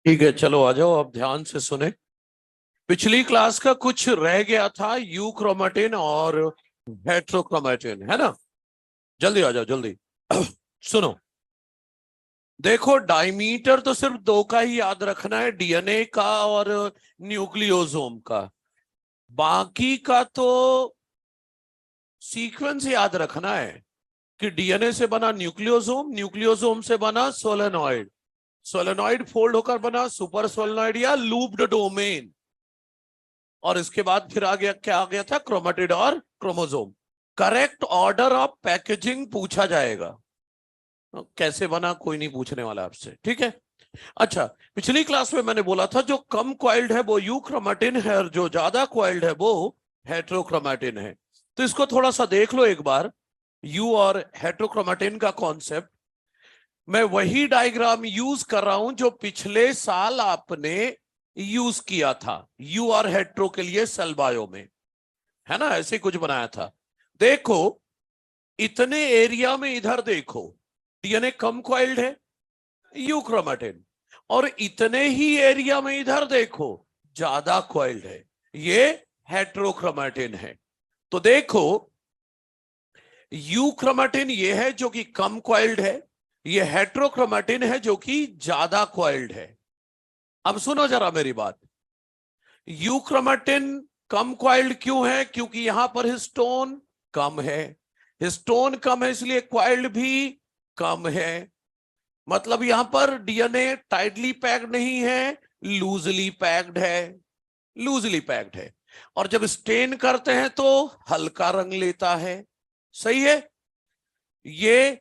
ठीक है, चलो आ जाओ। अब ध्यान से सुने। पिछली क्लास का कुछ रह गया था, यूक्रोमेटिन और हेट्रोक्रोमेटिन, है ना। जल्दी आ जाओ, जल्दी। सुनो, देखो डायमीटर तो सिर्फ दो का ही याद रखना है, डीएनए का और न्यूक्लियोसोम का। बाकी का तो सीक्वेंस याद रखना है कि डीएनए से बना न्यूक्लियोसोम, न्यूक्लियोसोम से बना सोलेनॉइड, सोलेनॉइड फोल्ड होकर बना सुपर सोलेनॉइड या लूप्ड डोमेन, और इसके बाद फिर आ गया, क्या आ गया था, क्रोमेटिड और chromosome. Correct order of packaging पूछा जाएगा। कैसे बना कोई नहीं पूछने वाला आपसे, ठीक है। अच्छा, पिछली क्लास में मैंने बोला था जो कम क्वाइल्ड है वो यूक्रोमेटिन है और जो ज्यादा क्वाइल्ड है वो हेट्रोक्रोमेटिन है। तो इसको थोड़ा सा देख लो एक बार, यू और हेट्रोक्रोमेटिन का कॉन्सेप्ट। मैं वही डायग्राम यूज कर रहा हूं जो पिछले साल आपने यूज किया था यू और हेट्रो के लिए सेल बायो में, है ना। ऐसे कुछ बनाया था। देखो, इतने एरिया में इधर देखो, डीएनए कम कॉइल्ड है, यूक्रोमेटिन। और इतने ही एरिया में इधर देखो, ज्यादा कॉइल्ड है, ये हेट्रोक्रोमेटिन है। तो देखो, यूक्रोमेटिन ये है जो कि कम कॉइल्ड है, ये हेट्रोक्रोमेटिन है जो कि ज्यादा कॉइल्ड है। अब सुनो जरा मेरी बात। यूक्रोमेटिन कम क्वाइल्ड क्यों है? क्योंकि यहां पर हिस्टोन कम है। हिस्टोन कम है इसलिए क्वाइल्ड भी कम है। मतलब यहां पर डीएनए टाइटली पैक्ड नहीं है, लूजली पैक्ड है, लूजली पैक्ड है। और जब स्टेन करते हैं तो हल्का रंग लेता है। सही है। ये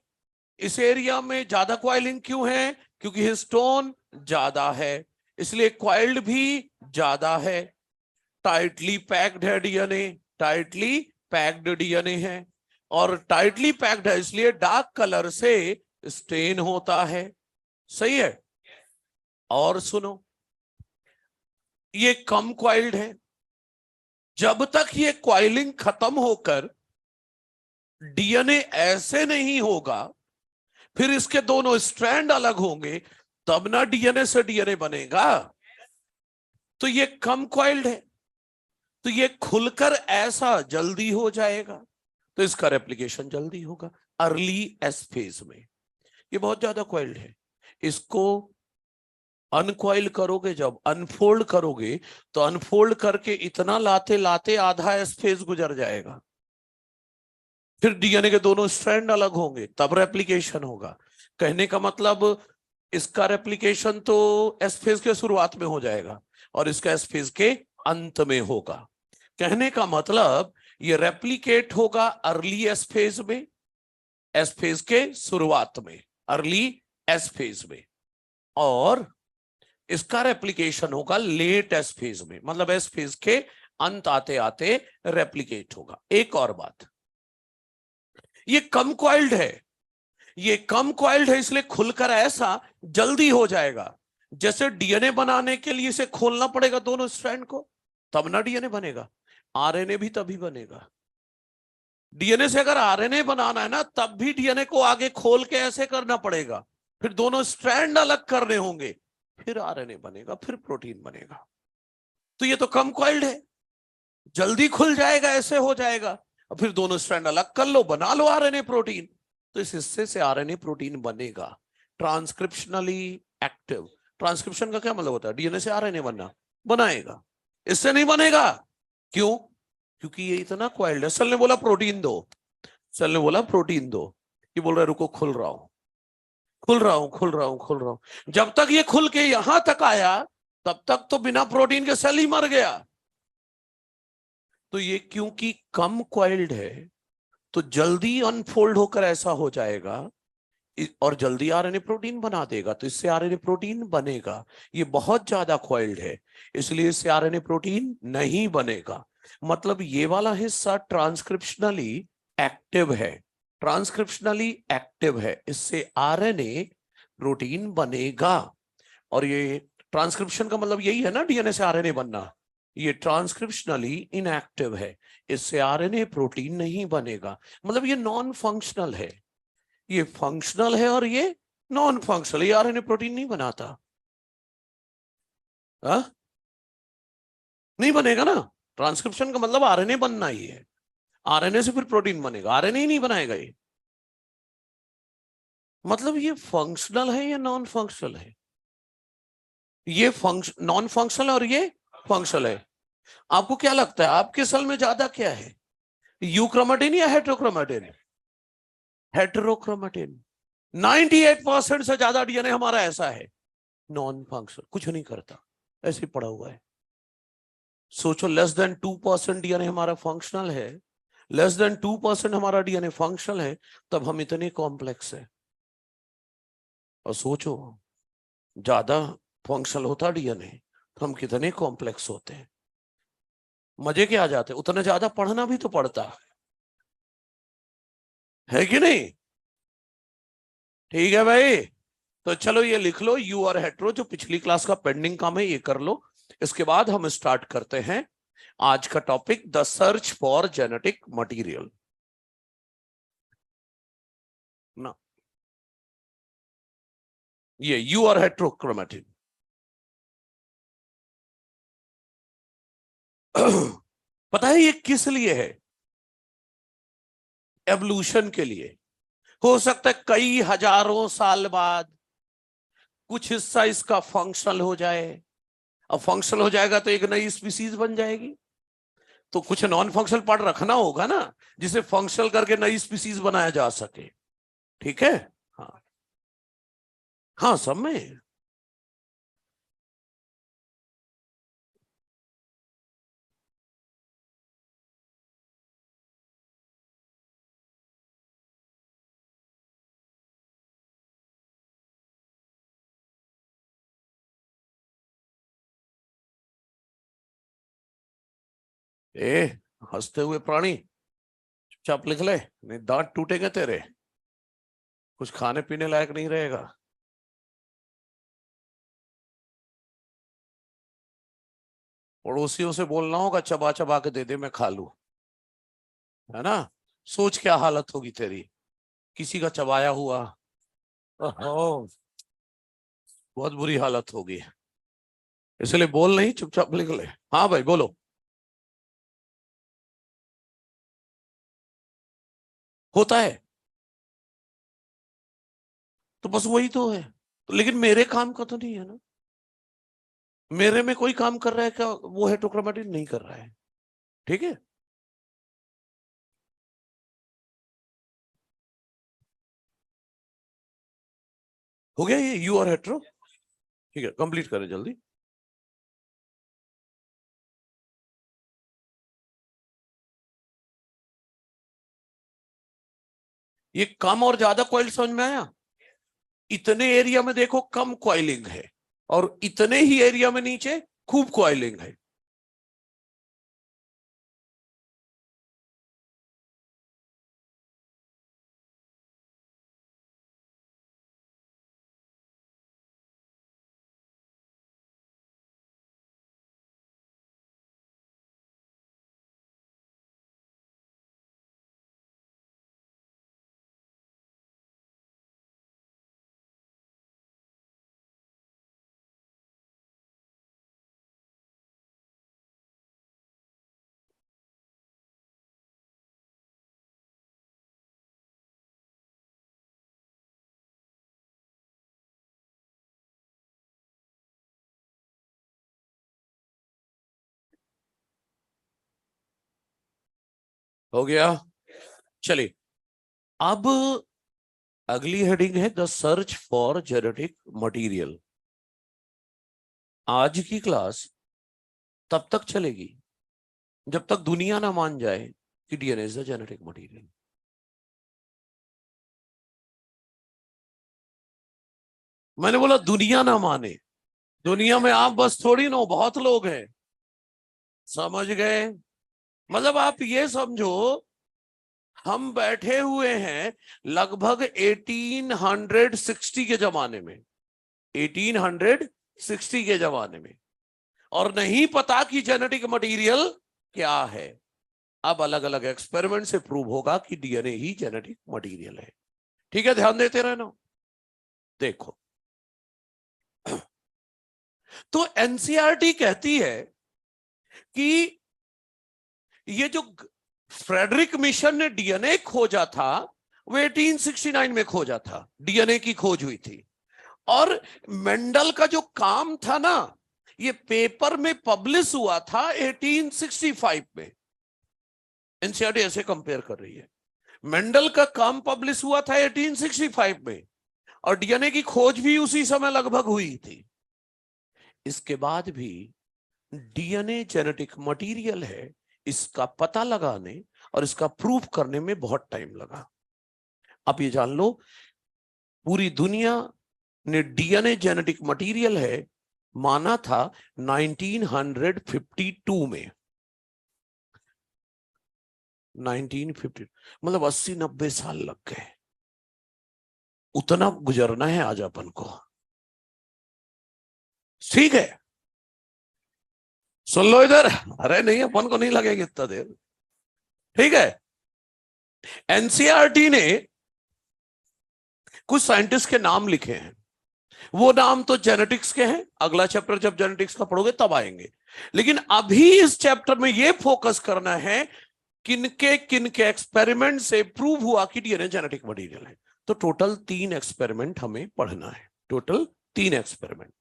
इस एरिया में ज्यादा क्वाइलिंग क्यों है? क्योंकि हिस्टोन ज्यादा है, इसलिए क्वाइल्ड भी ज्यादा है। टाइटली पैक्ड है डीएनए, टाइटली पैक्ड डीएनए है। और टाइटली पैक्ड है इसलिए डार्क कलर से स्टेन होता है। सही है। और सुनो, ये कम क्वाइल्ड है। जब तक ये क्वाइलिंग खत्म होकर डीएनए ऐसे नहीं होगा, फिर इसके दोनों स्ट्रैंड अलग होंगे, तब ना डीएनए से डीएनए बनेगा। तो ये कम क्वाइल्ड है, तो ये खुलकर ऐसा जल्दी हो जाएगा, तो इसका रेप्लिकेशन जल्दी होगा अर्ली एस फेज में। ये बहुत ज्यादा क्वाइल्ड है। इसको अनक्वाइल करोगे, जब अनफोल्ड करोगे, तो अनफोल्ड करके इतना लाते लाते आधा एस फेज गुजर जाएगा। फिर डीएनए के दोनों स्ट्रैंड अलग होंगे, तब रेप्लिकेशन होगा। कहने का मतलब, इसका रेप्लिकेशन तो एस फेज के शुरुआत में हो जाएगा और इसका एस फेज के अंत में होगा। कहने का मतलब, ये रेप्लिकेट होगा अर्ली एस फेज में, एस फेज के शुरुआत में, अर्ली एस फेज में। और इसका रेप्लिकेशन होगा लेट एस फेज में, मतलब एस फेज के अंत आते आते रेप्लिकेट होगा। एक और बात, ये कम क्वाइल्ड है, ये कम क्वाइल्ड है इसलिए खुलकर ऐसा जल्दी हो जाएगा। जैसे डीएनए बनाने के लिए इसे खोलना पड़ेगा दोनों स्ट्रैंड को, तब ना डीएनए बनेगा। आरएनए भी तभी बनेगा। डीएनए से अगर आरएनए बनाना है ना, तब भी डीएनए को आगे खोल के ऐसे करना पड़ेगा, फिर दोनों स्ट्रैंड अलग करने होंगे, फिर आरएनए बनेगा, फिर प्रोटीन बनेगा। तो ये तो कम क्वाइल्ड है, जल्दी खुल जाएगा, ऐसे हो जाएगा, और फिर दोनों स्ट्रैंड अलग कर लो, बना लो आरएनए प्रोटीन। तो इस हिस्से से आरएनए प्रोटीन बनेगा, ट्रांसक्रिप्शनली एक्टिव। ट्रांसक्रिप्शन का क्या मतलब होता है? डीएनए से आरएनए बनना, बनाएगा। इससे नहीं बनेगा। क्यों? क्योंकि ये इतना क्वाइल्ड है। सेल ने बोला प्रोटीन दो, सेल ने बोला प्रोटीन दो, ये बोल रहा है रुको, खुल रहा हूं, खुल रहा हूं, खुल रहा हूं, खुल रहा हूं। जब तक ये खुल के यहां तक आया, तब तक तो बिना प्रोटीन के सेल ही मर गया। तो ये क्योंकि कम क्वाइल्ड है, तो जल्दी अनफोल्ड होकर ऐसा हो जाएगा और जल्दी आरएनए प्रोटीन बना देगा, तो इससे आरएनए प्रोटीन बनेगा। ये बहुत ज्यादा क्वाइल्ड है, इसलिए इससे आरएनए प्रोटीन नहीं बनेगा। मतलब ये वाला हिस्सा ट्रांसक्रिप्शनली एक्टिव है, ट्रांसक्रिप्शनली एक्टिव है, इससे आरएनए प्रोटीन बनेगा। और ये ट्रांसक्रिप्शन का मतलब यही है ना, डीएनए से आरएनए बनना। ये ट्रांसक्रिप्शनली इनएक्टिव है, इससे आरएनए प्रोटीन नहीं बनेगा। मतलब ये नॉन फंक्शनल है। ये फंक्शनल है और ये नॉन फंक्शनल, ये आरएनए प्रोटीन नहीं बनाता। हा? नहीं बनेगा ना। ट्रांसक्रिप्शन का मतलब आरएनए बनना ही है, आरएनए से फिर प्रोटीन बनेगा, आरएनए ही नहीं बनाएगा ये। मतलब ये फंक्शनल है या नॉन फंक्शनल है? ये नॉन फंक्शनल और ये फंक्शनल है। आपको क्या लगता है आपके सेल में ज्यादा क्या है, यूक्रोमेटिन या हेट्रोक्रोमेटिन? हेट्रोक्रोमेटिन। 98% से ज्यादा डीएनए हमारा ऐसा है, नॉन फंक्शनल, कुछ नहीं करता, ऐसे ही पड़ा हुआ है। सोचो, लेस देन 2% डीएनए हमारा फंक्शनल है, लेस देन 2% हमारा डीएनए फंक्शनल है, तब हम इतने कॉम्प्लेक्स है। और सोचो, ज्यादा फंक्शनल होता डीएनए तो हम कितने कॉम्प्लेक्स होते हैं। मजे के आ जाते, उतना ज्यादा पढ़ना भी तो पड़ता है कि नहीं? ठीक है भाई, तो चलो ये लिख लो, यू और हेट्रो, जो पिछली क्लास का पेंडिंग काम है ये कर लो। इसके बाद हम स्टार्ट करते हैं आज का topic, the search for genetic material ना। ये यू और हेट्रोक्रोमेटिन पता है ये किस लिए है? एवोल्यूशन के लिए। हो सकता है कई हजारों साल बाद कुछ हिस्सा इसका फंक्शनल हो जाए। अब फंक्शनल हो जाएगा तो एक नई स्पीसीज बन जाएगी, तो कुछ नॉन फंक्शनल पार्ट रखना होगा ना, जिसे फंक्शनल करके नई स्पीसीज बनाया जा सके। ठीक है। हाँ, हाँ सब में। ए, हंसते हुए प्राणी, चुपचाप लिख ले, नहीं दांत टूटेंगे तेरे, कुछ खाने पीने लायक नहीं रहेगा। पड़ोसियों से बोलना होगा चबा चबा के दे दे मैं खा लूं, है ना? सोच क्या हालत होगी तेरी, किसी का चबाया हुआ। ओहो, बहुत बुरी हालत होगी। इसलिए बोल नहीं, चुपचाप लिख ले। हाँ भाई बोलो। होता है तो बस वही तो है, तो लेकिन मेरे काम का तो नहीं है ना। मेरे में कोई काम कर रहा है क्या वो हेट्रोक्रोमेटिन नहीं कर रहा है। ठीक है। हो गया ये यू और हेट्रो। ठीक है, कंप्लीट करें जल्दी। ये कम और ज्यादा कॉइल समझ में आया? इतने एरिया में देखो कम कॉइलिंग है, और इतने ही एरिया में नीचे खूब कॉइलिंग है। हो गया। चलिए, अब अगली हेडिंग है the search for genetic material. आज की क्लास तब तक चलेगी जब तक दुनिया ना मान जाए कि DNA is the genetic material. मैंने बोला दुनिया ना माने, दुनिया में आप बस थोड़ी ना हो, बहुत लोग हैं। समझ गए? मतलब आप ये समझो, हम बैठे हुए हैं लगभग 1860 के जमाने में, 1860 के जमाने में, और नहीं पता कि जेनेटिक मटेरियल क्या है। अब अलग अलग एक्सपेरिमेंट से प्रूव होगा कि डीएनए ही जेनेटिक मटेरियल है। ठीक है, ध्यान देते रहना। देखो, तो एनसीईआरटी कहती है कि ये जो फ्रेडरिक मिशन ने डीएनए खोजा था वो 1869 में खोजा था, डीएनए की खोज हुई थी। और मेंडल का जो काम था ना, ये पेपर में पब्लिश हुआ था 1865 में। एनसीईआरटी ऐसे कंपेयर कर रही है, मेंडल का काम पब्लिश हुआ था 1865 में और डीएनए की खोज भी उसी समय लगभग हुई थी। इसके बाद भी डीएनए जेनेटिक मटेरियल है, इसका पता लगाने और इसका प्रूफ करने में बहुत टाइम लगा। आप ये जान लो, पूरी दुनिया ने डीएनए जेनेटिक मटेरियल है माना था 1952 में। 1950 मतलब 80-90 साल लग गए। उतना गुजरना है आज अपन को, ठीक है? सुन लो इधर, अरे नहीं अपन को नहीं लगेगा इतना देर, ठीक है? एनसीईआरटी ने कुछ साइंटिस्ट के नाम लिखे हैं, वो नाम तो जेनेटिक्स के हैं, अगला चैप्टर जब जेनेटिक्स का पढ़ोगे तब आएंगे। लेकिन अभी इस चैप्टर में ये फोकस करना है किनके किनके एक्सपेरिमेंट से प्रूव हुआ कि डीएनए जेनेटिक मटेरियल है। तो टोटल 3 एक्सपेरिमेंट हमें पढ़ना है, टोटल 3 एक्सपेरिमेंट।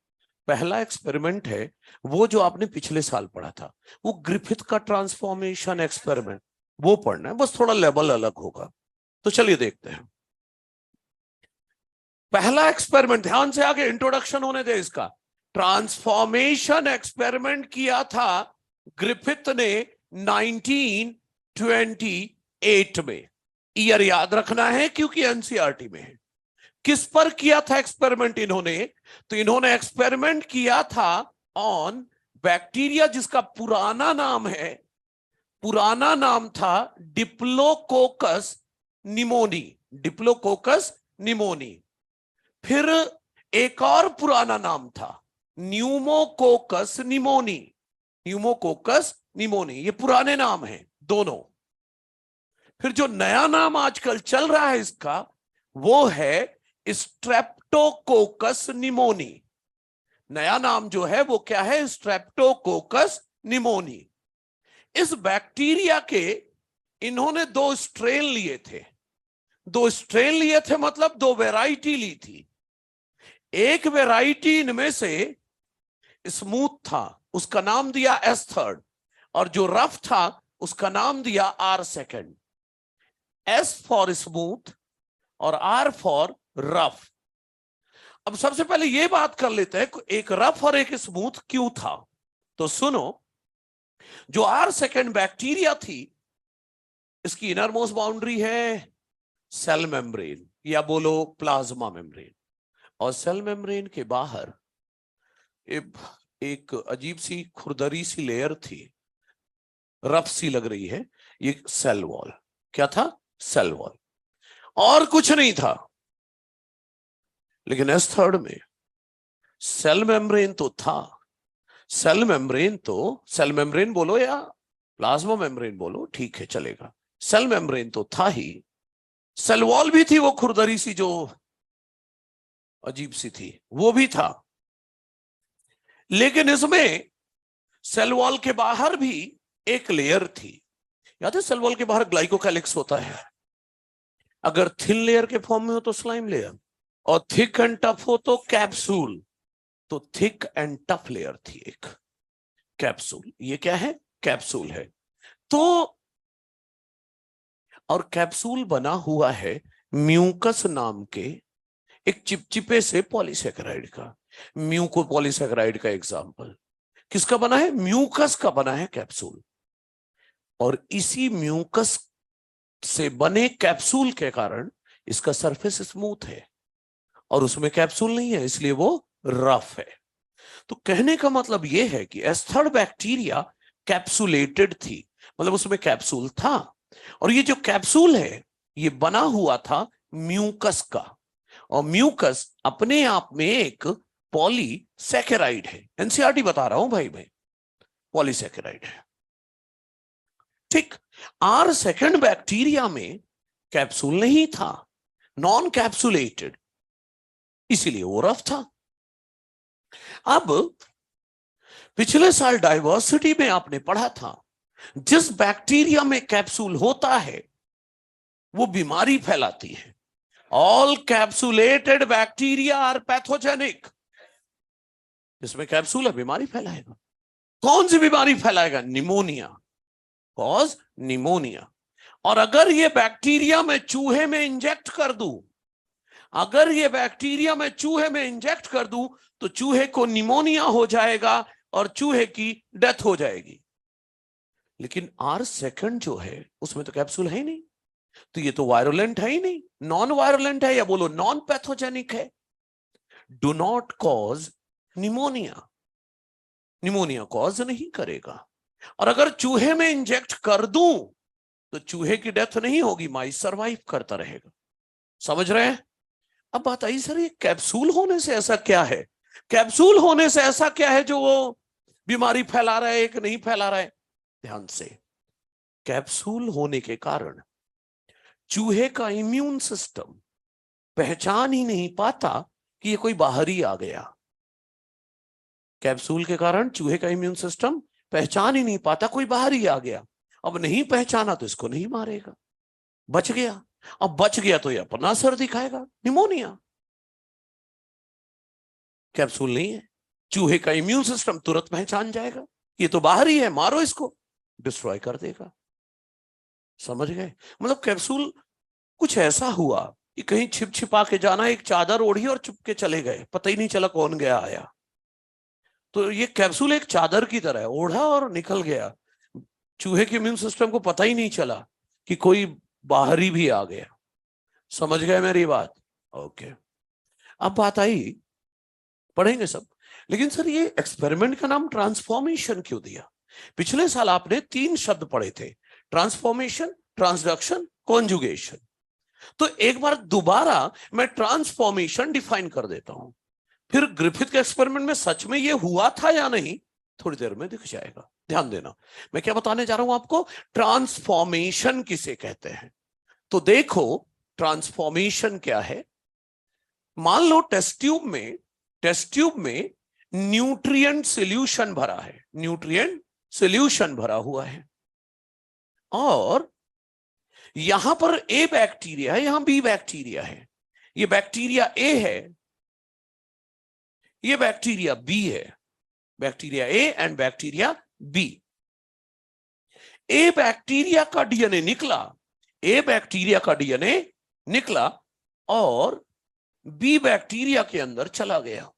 पहला एक्सपेरिमेंट है वो जो आपने पिछले साल पढ़ा था, वो ग्रिफिथ का ट्रांसफॉर्मेशन एक्सपेरिमेंट, वो पढ़ना है, बस थोड़ा लेवल अलग होगा। तो चलिए देखते हैं पहला एक्सपेरिमेंट। ध्यान से आगे इंट्रोडक्शन होने दे इसका। ट्रांसफॉर्मेशन एक्सपेरिमेंट किया था ग्रिफिथ ने 1928 में। ईयर याद रखना है क्योंकि एनसीईआरटी में है। किस पर किया था एक्सपेरिमेंट इन्होंने? तो इन्होंने एक्सपेरिमेंट किया था ऑन बैक्टीरिया जिसका पुराना नाम था डिप्लोकोकस निमोनी। Diplococcus pneumoniae. फिर एक और पुराना नाम था न्यूमोकोकस निमोनी। न्यूमोकोकस निमोनी, ये पुराने नाम हैं दोनों। फिर जो नया नाम आजकल चल रहा है इसका, वो है स्ट्रेप्टोकोकस निमोनी। नया नाम जो है वो क्या है? Streptococcus pneumoniae. इस बैक्टीरिया के इन्होंने 2 स्ट्रेन लिए थे। 2 स्ट्रेन लिए थे मतलब 2 वैरायटी ली थी। एक वैरायटी इनमें से स्मूथ था, उसका नाम दिया S3, और जो रफ था उसका नाम दिया R2। S फॉर स्मूथ और R फॉर रफ। अब सबसे पहले यह बात कर लेते हैं एक रफ और एक स्मूथ क्यों था। तो सुनो, जो R2 बैक्टीरिया थी, इसकी इनर मोस्ट बाउंड्री है सेल मेम्ब्रेन या बोलो प्लाज्मा मेम्ब्रेन, और सेल मेम्ब्रेन के बाहर एक अजीब सी खुरदरी सी लेयर थी, रफ सी लग रही है, ये सेल वॉल। क्या था? सेल वॉल, और कुछ नहीं था। लेकिन S3 में सेल मेम्ब्रेन तो था। सेल मेम्ब्रेन बोलो या प्लाज्मा मेम्ब्रेन बोलो, ठीक है चलेगा। सेल मेम्ब्रेन तो था ही, सेल वॉल भी थी, वो खुरदरी सी जो अजीब सी थी वो भी था। लेकिन इसमें सेल वॉल के बाहर भी एक लेयर थी। याद है सेल वॉल के बाहर ग्लाइकोकैलिक्स होता है। अगर थिन लेयर के फॉर्म में हो तो स्लाइम लेयर, और थिक एंड टफ हो तो कैप्सूल। तो थिक एंड टफ लेयर थी एक, कैप्सूल। ये क्या है? कैप्सूल है। तो और कैप्सूल बना हुआ है म्यूकस नाम के एक चिपचिपे से पॉलीसेकेराइड का। म्यूको पॉलीसेकेराइड का एग्जाम्पल किसका बना है? म्यूकस का बना है कैप्सूल। और इसी म्यूकस से बने कैप्सूल के कारण इसका सरफेस स्मूथ है और उसमें कैप्सूल नहीं है, इसलिए वो रफ है। तो कहने का मतलब यह है कि S3 बैक्टीरिया कैप्सुलेटेड थी, मतलब उसमें कैप्सूल था। और ये जो कैप्सूल है ये बना हुआ था म्यूकस का, और म्यूकस अपने आप में एक पॉलीसेकेराइड है। एनसीईआरटी बता रहा हूं भाई, पॉलीसेकेराइड है। ठीक, R2 बैक्टीरिया में कैप्सूल नहीं था, नॉन कैप्सुलेटेड, इसीलिए वो रफ था। अब पिछले साल डाइवर्सिटी में आपने पढ़ा था, जिस बैक्टीरिया में कैप्सूल होता है वो बीमारी फैलाती है। All capsulated bacteria are pathogenic. जिसमें कैप्सूल है बीमारी फैलाएगा। कौन सी बीमारी फैलाएगा? निमोनिया। Cause pneumonia. और अगर ये बैक्टीरिया मैं चूहे में इंजेक्ट कर दूं, अगर ये बैक्टीरिया मैं चूहे में इंजेक्ट कर दूं तो चूहे को निमोनिया हो जाएगा और चूहे की डेथ हो जाएगी। लेकिन आर सेकंड जो है उसमें तो कैप्सूल है ही नहीं, तो ये तो वायरुलेंट है ही नहीं, नॉन वायरुलेंट है, या बोलो नॉन पैथोजेनिक है। Do not cause pneumonia. Pneumonia cause नहीं करेगा। और अगर चूहे में इंजेक्ट कर दूं तो चूहे की डेथ नहीं होगी, माइस सर्वाइव करता रहेगा। समझ रहे हैं? अब बात आई, सर ये कैप्सूल होने से ऐसा क्या है? कैप्सूल होने से ऐसा क्या है जो वो बीमारी फैला रहा है, एक नहीं फैला रहा है? ध्यान से, कैप्सूल होने के कारण चूहे का इम्यून सिस्टम पहचान ही नहीं पाता कि ये कोई बाहरी आ गया। कैप्सूल के कारण चूहे का इम्यून सिस्टम पहचान ही नहीं पाता कोई बाहरी आ गया। अब नहीं पहचाना तो इसको नहीं मारेगा, बच गया। अब बच गया तो ये अपना असर दिखाएगा, निमोनिया। कैप्सूल नहीं है, चूहे का इम्यून सिस्टम तुरंत पहचान जाएगा ये तो बाहरी है, मारो इसको, डिस्ट्रॉय कर देगा। समझ गए? मतलब कैप्सूल कुछ ऐसा हुआ कि कहीं छिप छिपा के जाना, एक चादर ओढ़ी और चुप के चले गए, पता ही नहीं चला कौन गया आया। तो ये कैप्सूल एक चादर की तरह है, ओढ़ा और निकल गया, चूहे के इम्यून सिस्टम को पता ही नहीं चला कि कोई बाहरी भी आ गया। समझ गए मेरी बात? ओके। अब बात आई, पढ़ेंगे सब, लेकिन सर ये एक्सपेरिमेंट का नाम ट्रांसफॉर्मेशन क्यों दिया? पिछले साल आपने 3 शब्द पढ़े थे, ट्रांसफॉर्मेशन, ट्रांसडक्शन, कॉन्जुगेशन। तो एक बार दोबारा मैं ट्रांसफॉर्मेशन डिफाइन कर देता हूं, फिर ग्रिफिथ के एक्सपेरिमेंट में सच में ये हुआ था या नहीं थोड़ी देर में दिख जाएगा। ध्यान देना, मैं क्या बताने जा रहा हूं आपको। ट्रांसफॉर्मेशन किसे कहते हैं? तो देखो, ट्रांसफॉर्मेशन क्या है। मान लो टेस्ट ट्यूब में न्यूट्रिएंट सॉल्यूशन भरा है, न्यूट्रिएंट सॉल्यूशन भरा हुआ है, और यहां पर ए बैक्टीरिया है, यहां बी बैक्टीरिया है। ये बैक्टीरिया ए है, ये बैक्टीरिया बी है, bacteria A and bacteria B. A bacteria का डीएनए निकला, ए बैक्टीरिया का डीएनए निकला और बी बैक्टीरिया के अंदर चला गया।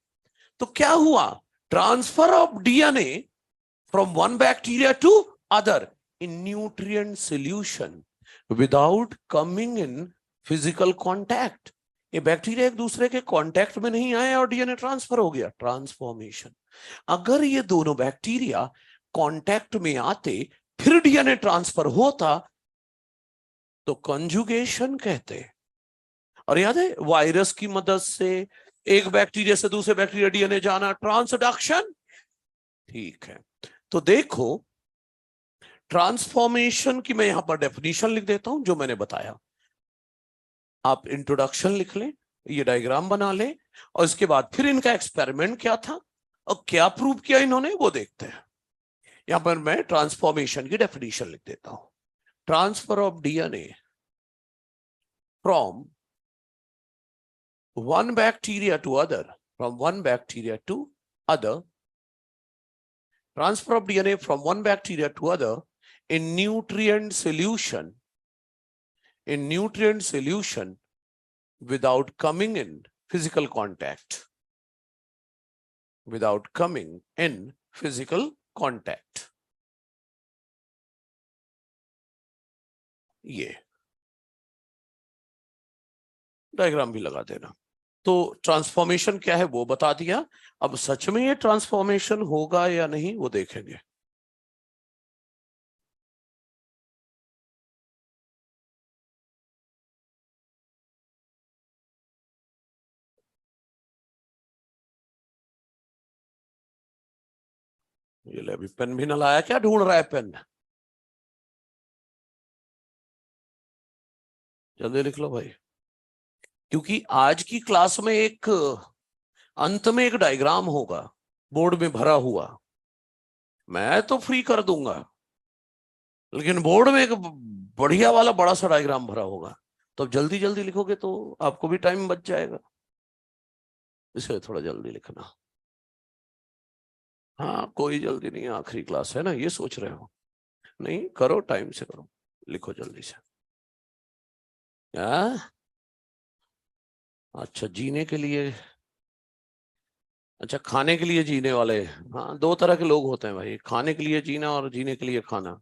तो क्या हुआ? Transfer of DNA from one bacteria to other in nutrient solution without coming in physical contact. ये बैक्टीरिया एक दूसरे के कांटेक्ट में नहीं आए और डीएनए ट्रांसफर हो गया, ट्रांसफॉर्मेशन। अगर ये दोनों बैक्टीरिया कांटेक्ट में आते फिर डीएनए ट्रांसफर होता तो कंजुगेशन कहते। और याद है, वायरस की मदद से एक बैक्टीरिया से दूसरे बैक्टीरिया डीएनए जाना, ट्रांसडक्शन। ठीक है, तो देखो ट्रांसफॉर्मेशन की मैं यहां पर डेफिनेशन लिख देता हूं जो मैंने बताया। आप इंट्रोडक्शन लिख लें, ये डायग्राम बना लें, और इसके बाद फिर इनका एक्सपेरिमेंट क्या था और क्या प्रूव किया इन्होंने वो देखते हैं। यहां पर मैं ट्रांसफॉर्मेशन की डेफिनेशन लिख देता हूं। Transfer of DNA from one bacteria to other, from one bacteria to other, transfer of DNA from one bacteria to other in nutrient solution, without coming in physical contact, without coming in physical contact. ये diagram भी लगा देना। तो transformation क्या है वो बता दिया, अब सच में ये ट्रांसफॉर्मेशन होगा या नहीं वो देखेंगे। ये ले, अभी पेन भी ना लाया, क्या ढूंढ रहा है पेन? जल्दी लिख लो भाई, क्योंकि आज की क्लास में एक अंत में एक डायग्राम होगा बोर्ड में भरा हुआ, मैं तो फ्री कर दूंगा, लेकिन बोर्ड में एक बढ़िया वाला बड़ा सा डायग्राम भरा होगा, तो अब जल्दी जल्दी लिखोगे तो आपको भी टाइम बच जाएगा, इसलिए थोड़ा जल्दी लिखना। हाँ कोई जल्दी नहीं है, आखिरी क्लास है ना, ये सोच रहे हो? नहीं करो, टाइम से करो, लिखो जल्दी से। क्या? अच्छा जीने के लिए, अच्छा खाने के लिए जीने वाले। हाँ दो तरह के लोग होते हैं भाई, खाने के लिए जीना और जीने के लिए खाना,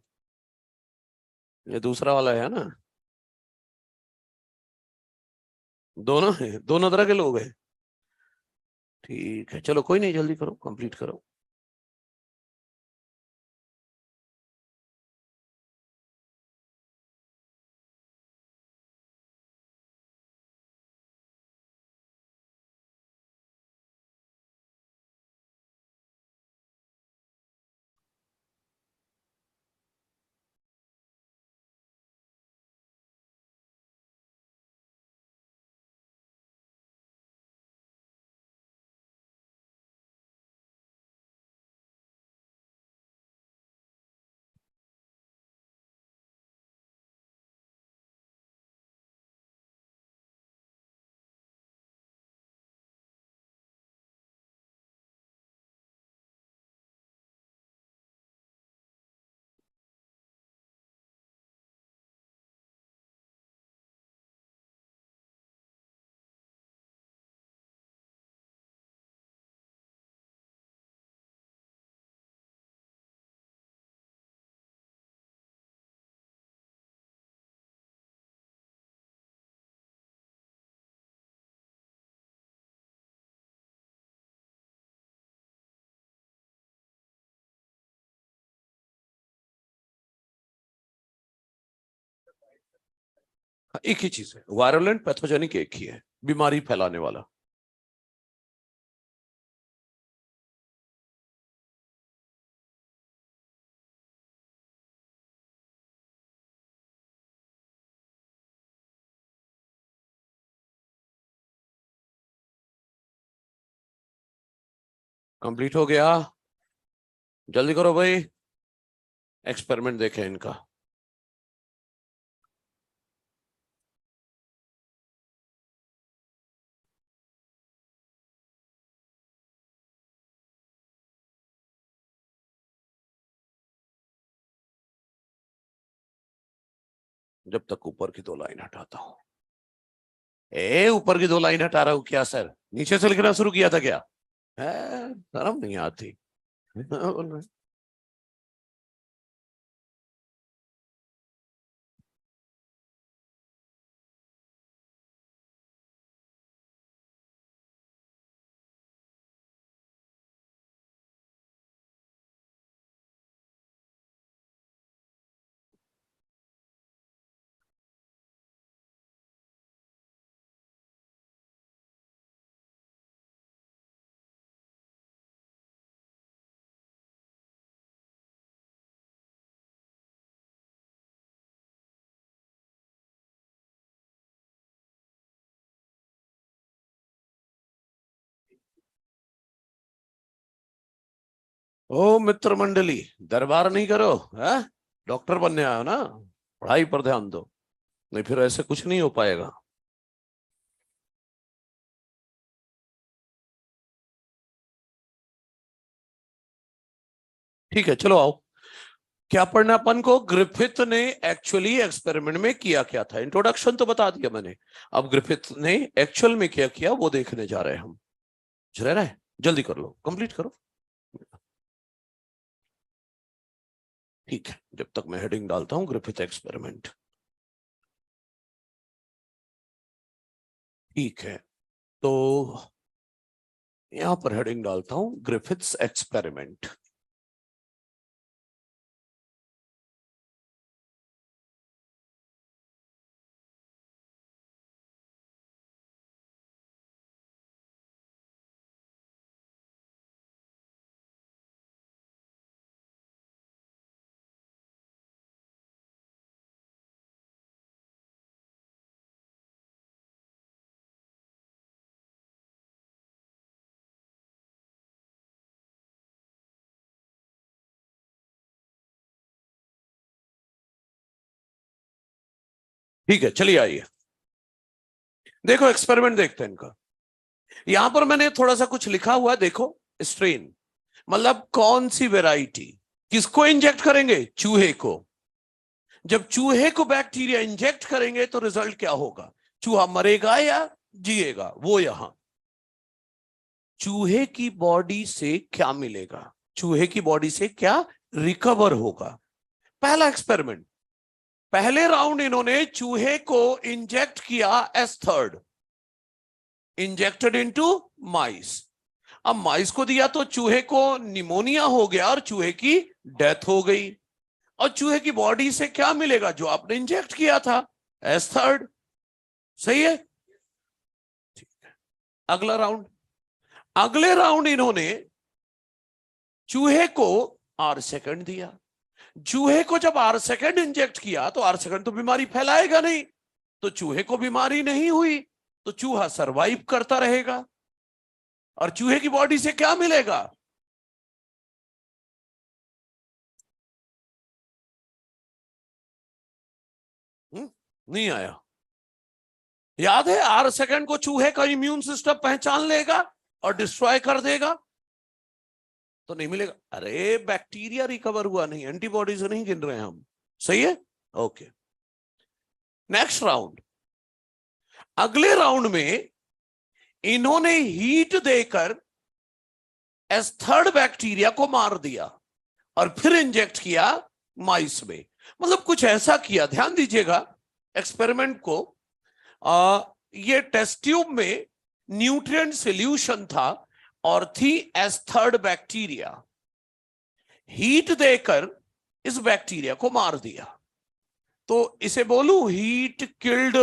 ये दूसरा वाला है ना। दोनों है, दोनों तरह के लोग हैं। ठीक है चलो कोई नहीं, जल्दी करो, कंप्लीट करो। हाँ, एक ही चीज है, वायरुलेंट पैथोजेनिक एक ही है, बीमारी फैलाने वाला। कंप्लीट हो गया, जल्दी करो भाई, एक्सपेरिमेंट देखें इनका। जब तक ऊपर की दो लाइन हटाता हूं। ऊपर की दो लाइन हटा रहा हूं क्या सर? नीचे से लिखना शुरू किया था क्या? शर्म नहीं आती? ओ मित्र मंडली, दरबार नहीं करो है, डॉक्टर बनने आयो ना, पढ़ाई पर ध्यान दो, नहीं फिर ऐसे कुछ नहीं हो पाएगा। ठीक है चलो आओ, क्या पढ़ना अपन को? ग्रिफिथ ने एक्चुअली एक्सपेरिमेंट में किया क्या था, इंट्रोडक्शन तो बता दिया मैंने, अब ग्रिफिथ ने एक्चुअल में क्या किया वो देखने जा रहे हैं हम। रह रहा है, जल्दी कर लो, कंप्लीट करो। ठीक है, जब तक मैं हेडिंग डालता हूं ग्रिफिथ एक्सपेरिमेंट। ठीक है, तो यहां पर हेडिंग डालता हूं ग्रिफिथ्स एक्सपेरिमेंट। ठीक है, चलिए आइए देखो एक्सपेरिमेंट देखते हैं इनका। यहां पर मैंने थोड़ा सा कुछ लिखा हुआ है, देखो स्ट्रेन मतलब कौन सी वैरायटी, किसको इंजेक्ट करेंगे, चूहे को। जब चूहे को बैक्टीरिया इंजेक्ट करेंगे तो रिजल्ट क्या होगा, चूहा मरेगा या जिएगा, वो यहां चूहे की बॉडी से क्या मिलेगा, चूहे की बॉडी से क्या रिकवर होगा। पहला एक्सपेरिमेंट, पहले राउंड इन्होंने चूहे को इंजेक्ट किया एस थर्ड, इंजेक्टेड इनटू माइस। अब माइस को दिया तो चूहे को निमोनिया हो गया और चूहे की डेथ हो गई। और चूहे की बॉडी से क्या मिलेगा, जो आपने इंजेक्ट किया था, एस थर्ड। सही है, ठीक है। अगला राउंड, अगले राउंड इन्होंने चूहे को आर सेकंड दिया। चूहे को जब आर सेकंड इंजेक्ट किया तो आर सेकंड तो बीमारी फैलाएगा नहीं, तो चूहे को बीमारी नहीं हुई, तो चूहा सरवाइव करता रहेगा। और चूहे की बॉडी से क्या मिलेगा, नहीं आया, याद है आर सेकंड को चूहे का इम्यून सिस्टम पहचान लेगा और डिस्ट्रॉय कर देगा, तो नहीं मिलेगा। अरे बैक्टीरिया रिकवर हुआ नहीं, एंटीबॉडीज नहीं गिन रहे हैं हम। सही है, ओके। नेक्स्ट राउंड, अगले राउंड में इन्होंने हीट देकर एस थर्ड बैक्टीरिया को मार दिया और फिर इंजेक्ट किया माइस में। मतलब कुछ ऐसा किया, ध्यान दीजिएगा एक्सपेरिमेंट को। ये टेस्ट ट्यूब में न्यूट्रिएंट सॉल्यूशन था और थी एस थर्ड बैक्टीरिया। हीट देकर इस बैक्टीरिया को मार दिया, तो इसे बोलूं heat killed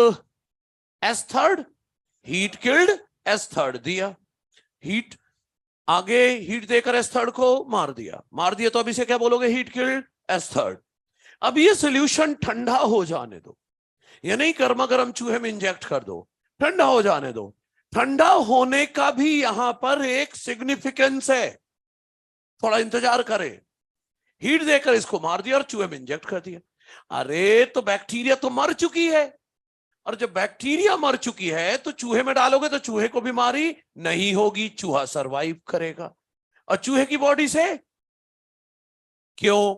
S third, heat killed S third दिया। हीट आगे हीट देकर एस थर्ड को मार दिया तो अब इसे क्या बोलोगे, हीट किल्ड एस थर्ड। अब ये सोल्यूशन ठंडा हो जाने दो, ये नहीं गर्मा गर्म चूहे में इंजेक्ट कर दो, ठंडा हो जाने दो। ठंडा होने का भी यहां पर एक सिग्निफिकेंस है, थोड़ा इंतजार करें। हीट देकर इसको मार दिया और चूहे में इंजेक्ट कर दिया। अरे तो बैक्टीरिया तो मर चुकी है, और जब बैक्टीरिया मर चुकी है तो चूहे में डालोगे तो चूहे को बीमारी नहीं होगी, चूहा सरवाइव करेगा। और चूहे की बॉडी से क्यों,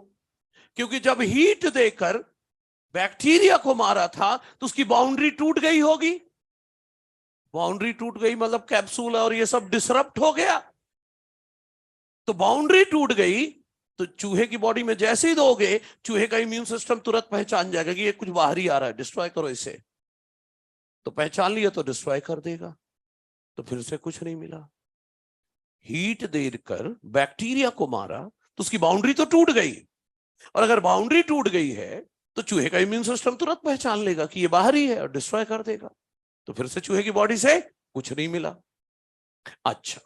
क्योंकि जब हीट देकर बैक्टीरिया को मारा था तो उसकी बाउंड्री टूट गई होगी। बाउंड्री टूट गई मतलब कैप्सूल और ये सब डिसरप्ट हो गया, तो बाउंड्री टूट गई तो चूहे की बॉडी में जैसे ही दोगे, चूहे का इम्यून सिस्टम तुरंत पहचान जाएगा कि ये कुछ बाहरी आ रहा है, डिस्ट्रॉय करो इसे। तो पहचान लिया तो डिस्ट्रॉय कर देगा, तो फिर से कुछ नहीं मिला। हीट देकर बैक्टीरिया को मारा तो उसकी बाउंड्री तो टूट गई, और अगर बाउंड्री टूट गई है तो चूहे का इम्यून सिस्टम तुरंत पहचान लेगा कि ये बाहरी है और डिस्ट्रॉय कर देगा, तो फिर से चूहे की बॉडी से कुछ नहीं मिला। अच्छा,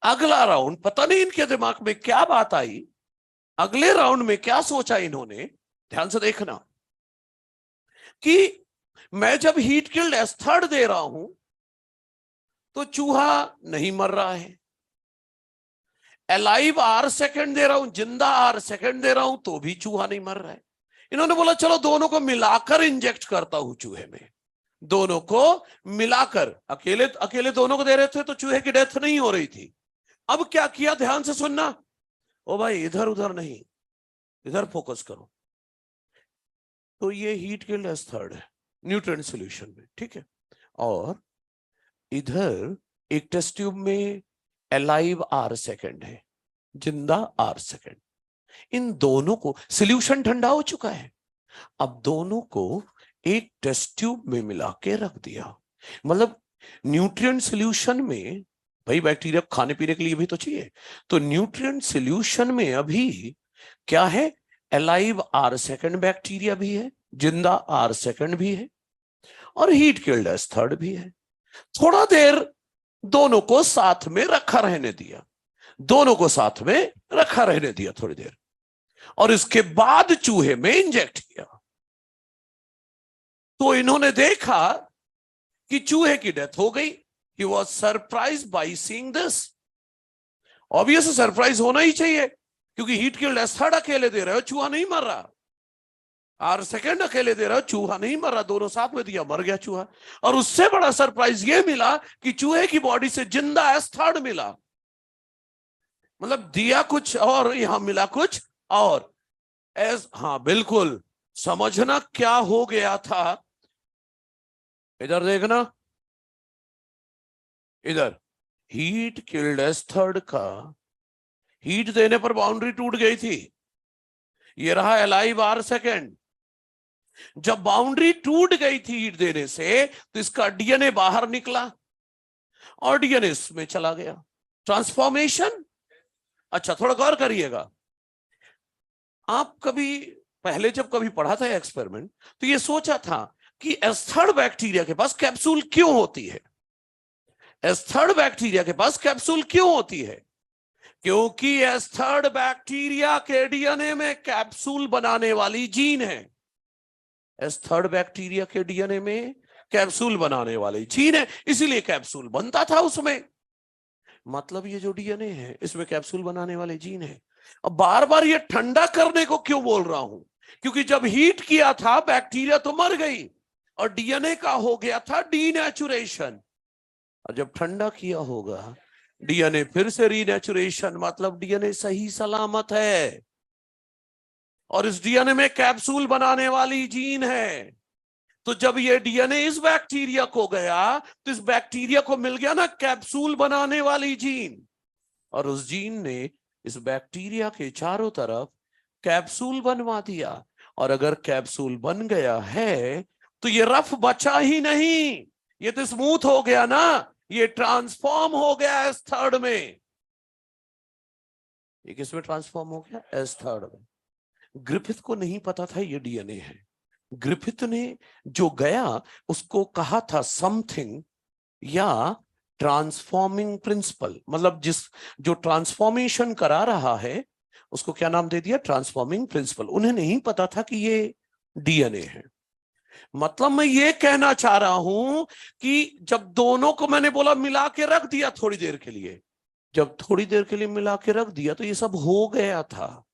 अगला राउंड, पता नहीं इनके दिमाग में क्या बात आई, अगले राउंड में क्या सोचा इन्होंने, ध्यान से देखना कि मैं जब हीट किल्ड एस थर्ड दे रहा हूं तो चूहा नहीं मर रहा है, अलाइव आर सेकंड दे रहा हूं, जिंदा आर सेकंड दे रहा हूं तो भी चूहा नहीं मर रहा है। इन्होंने बोला चलो दोनों को मिलाकर इंजेक्ट करता हूं चूहे में, दोनों को मिलाकर। अकेले अकेले दोनों को दे रहे थे तो चूहे की डेथ नहीं हो रही थी। अब क्या किया, ध्यान से सुनना, ओ भाई इधर उधर नहीं, इधर फोकस करो। तो ये हीट किल्ड एस थर्ड है न्यूट्रिएंट सॉल्यूशन में, ठीक है, और इधर एक टेस्ट ट्यूब में अलाइव आर सेकंड है, जिंदा आर सेकंड। इन दोनों को, सॉल्यूशन ठंडा हो चुका है, अब दोनों को एक टेस्ट ट्यूब में मिला के रख दिया। मतलब न्यूट्रिएंट सॉल्यूशन में, भाई बैक्टीरिया खाने पीने के लिए भी तो चाहिए, तो न्यूट्रिएंट सॉल्यूशन में अभी क्या है, अलाइव आर सेकंड बैक्टीरिया भी है, जिंदा आर सेकंड भी है, और हीट किल्ड एस थर्ड भी है। थोड़ा देर दोनों को साथ में रखा रहने दिया, दोनों को साथ में रखा रहने दिया थोड़ी देर, और इसके बाद चूहे में इंजेक्ट किया। तो इन्होंने देखा कि चूहे की डेथ हो गई। He was surprised by seeing this. Obviously surprise होना ही चाहिए, क्योंकि हीट किल्ड एस थर्ड अकेले दे रहे हो, चूहा नहीं मर रहा। R सेकंड अकेले दे रहा, चूहा नहीं मरा, दोनों साथ में दिया, मर गया चूहा। और उससे बड़ा सरप्राइज ये मिला कि चूहे की बॉडी से जिंदा S3 मिला। मतलब दिया कुछ और, यहां मिला कुछ और। हाँ बिल्कुल, समझना क्या हो गया था। इधर देखना, इधर हीट किल्ड S3 का, हीट देने पर बाउंड्री टूट गई थी। ये रहा अलाइव R सेकंड। जब बाउंड्री टूट गई थी हीट देने से, तो इसका डीएनए बाहर निकला और डीएनए इसमें चला गया। ट्रांसफॉर्मेशन। अच्छा थोड़ा गौर करिएगा, आप कभी पहले जब कभी पढ़ा था एक्सपेरिमेंट, तो ये सोचा था कि S3 बैक्टीरिया के पास कैप्सूल क्यों होती है। S3 बैक्टीरिया के पास कैप्सूल क्यों होती है? क्योंकि S3 बैक्टीरिया के डीएनए में कैप्सूल बनाने वाली जीन है। S3 बैक्टीरिया के डीएनए में कैप्सूल बनाने वाली जीन है, इसीलिए कैप्सूल बनता था उसमें। मतलब ये जो डीएनए है इसमें कैप्सूल बनाने वाले जीन है। अब बार बार ये ठंडा करने को क्यों बोल रहा हूं? क्योंकि जब हीट किया था बैक्टीरिया तो मर गई और डीएनए का हो गया था डीनेचुरेशन। और जब ठंडा किया होगा डीएनए फिर से रीनेचुरेशन, मतलब डीएनए सही सलामत है और इस डीएनए में कैप्सूल बनाने वाली जीन है। तो जब ये डीएनए इस बैक्टीरिया को गया तो इस बैक्टीरिया को मिल गया ना कैप्सूल बनाने वाली जीन, और उस जीन ने इस बैक्टीरिया के चारों तरफ कैप्सूल बनवा दिया। और अगर कैप्सूल बन गया है तो ये रफ बचा ही नहीं, ये तो स्मूथ हो गया ना, ये ट्रांसफॉर्म हो गया S3 में। ये किसमें ट्रांसफॉर्म हो गया? S3 में। ग्रिफिथ को नहीं पता था ये डीएनए है। ग्रिफिथ ने जो गया उसको कहा था समथिंग या ट्रांसफॉर्मिंग प्रिंसिपल, मतलब जो ट्रांसफॉर्मेशन करा रहा है उसको क्या नाम दे दिया? Transforming principle. उन्हें नहीं पता था कि ये डीएनए है। मतलब मैं ये कहना चाह रहा हूं कि जब दोनों को मैंने बोला मिला के रख दिया थोड़ी देर के लिए, जब थोड़ी देर के लिए मिला के रख दिया तो ये सब हो गया था।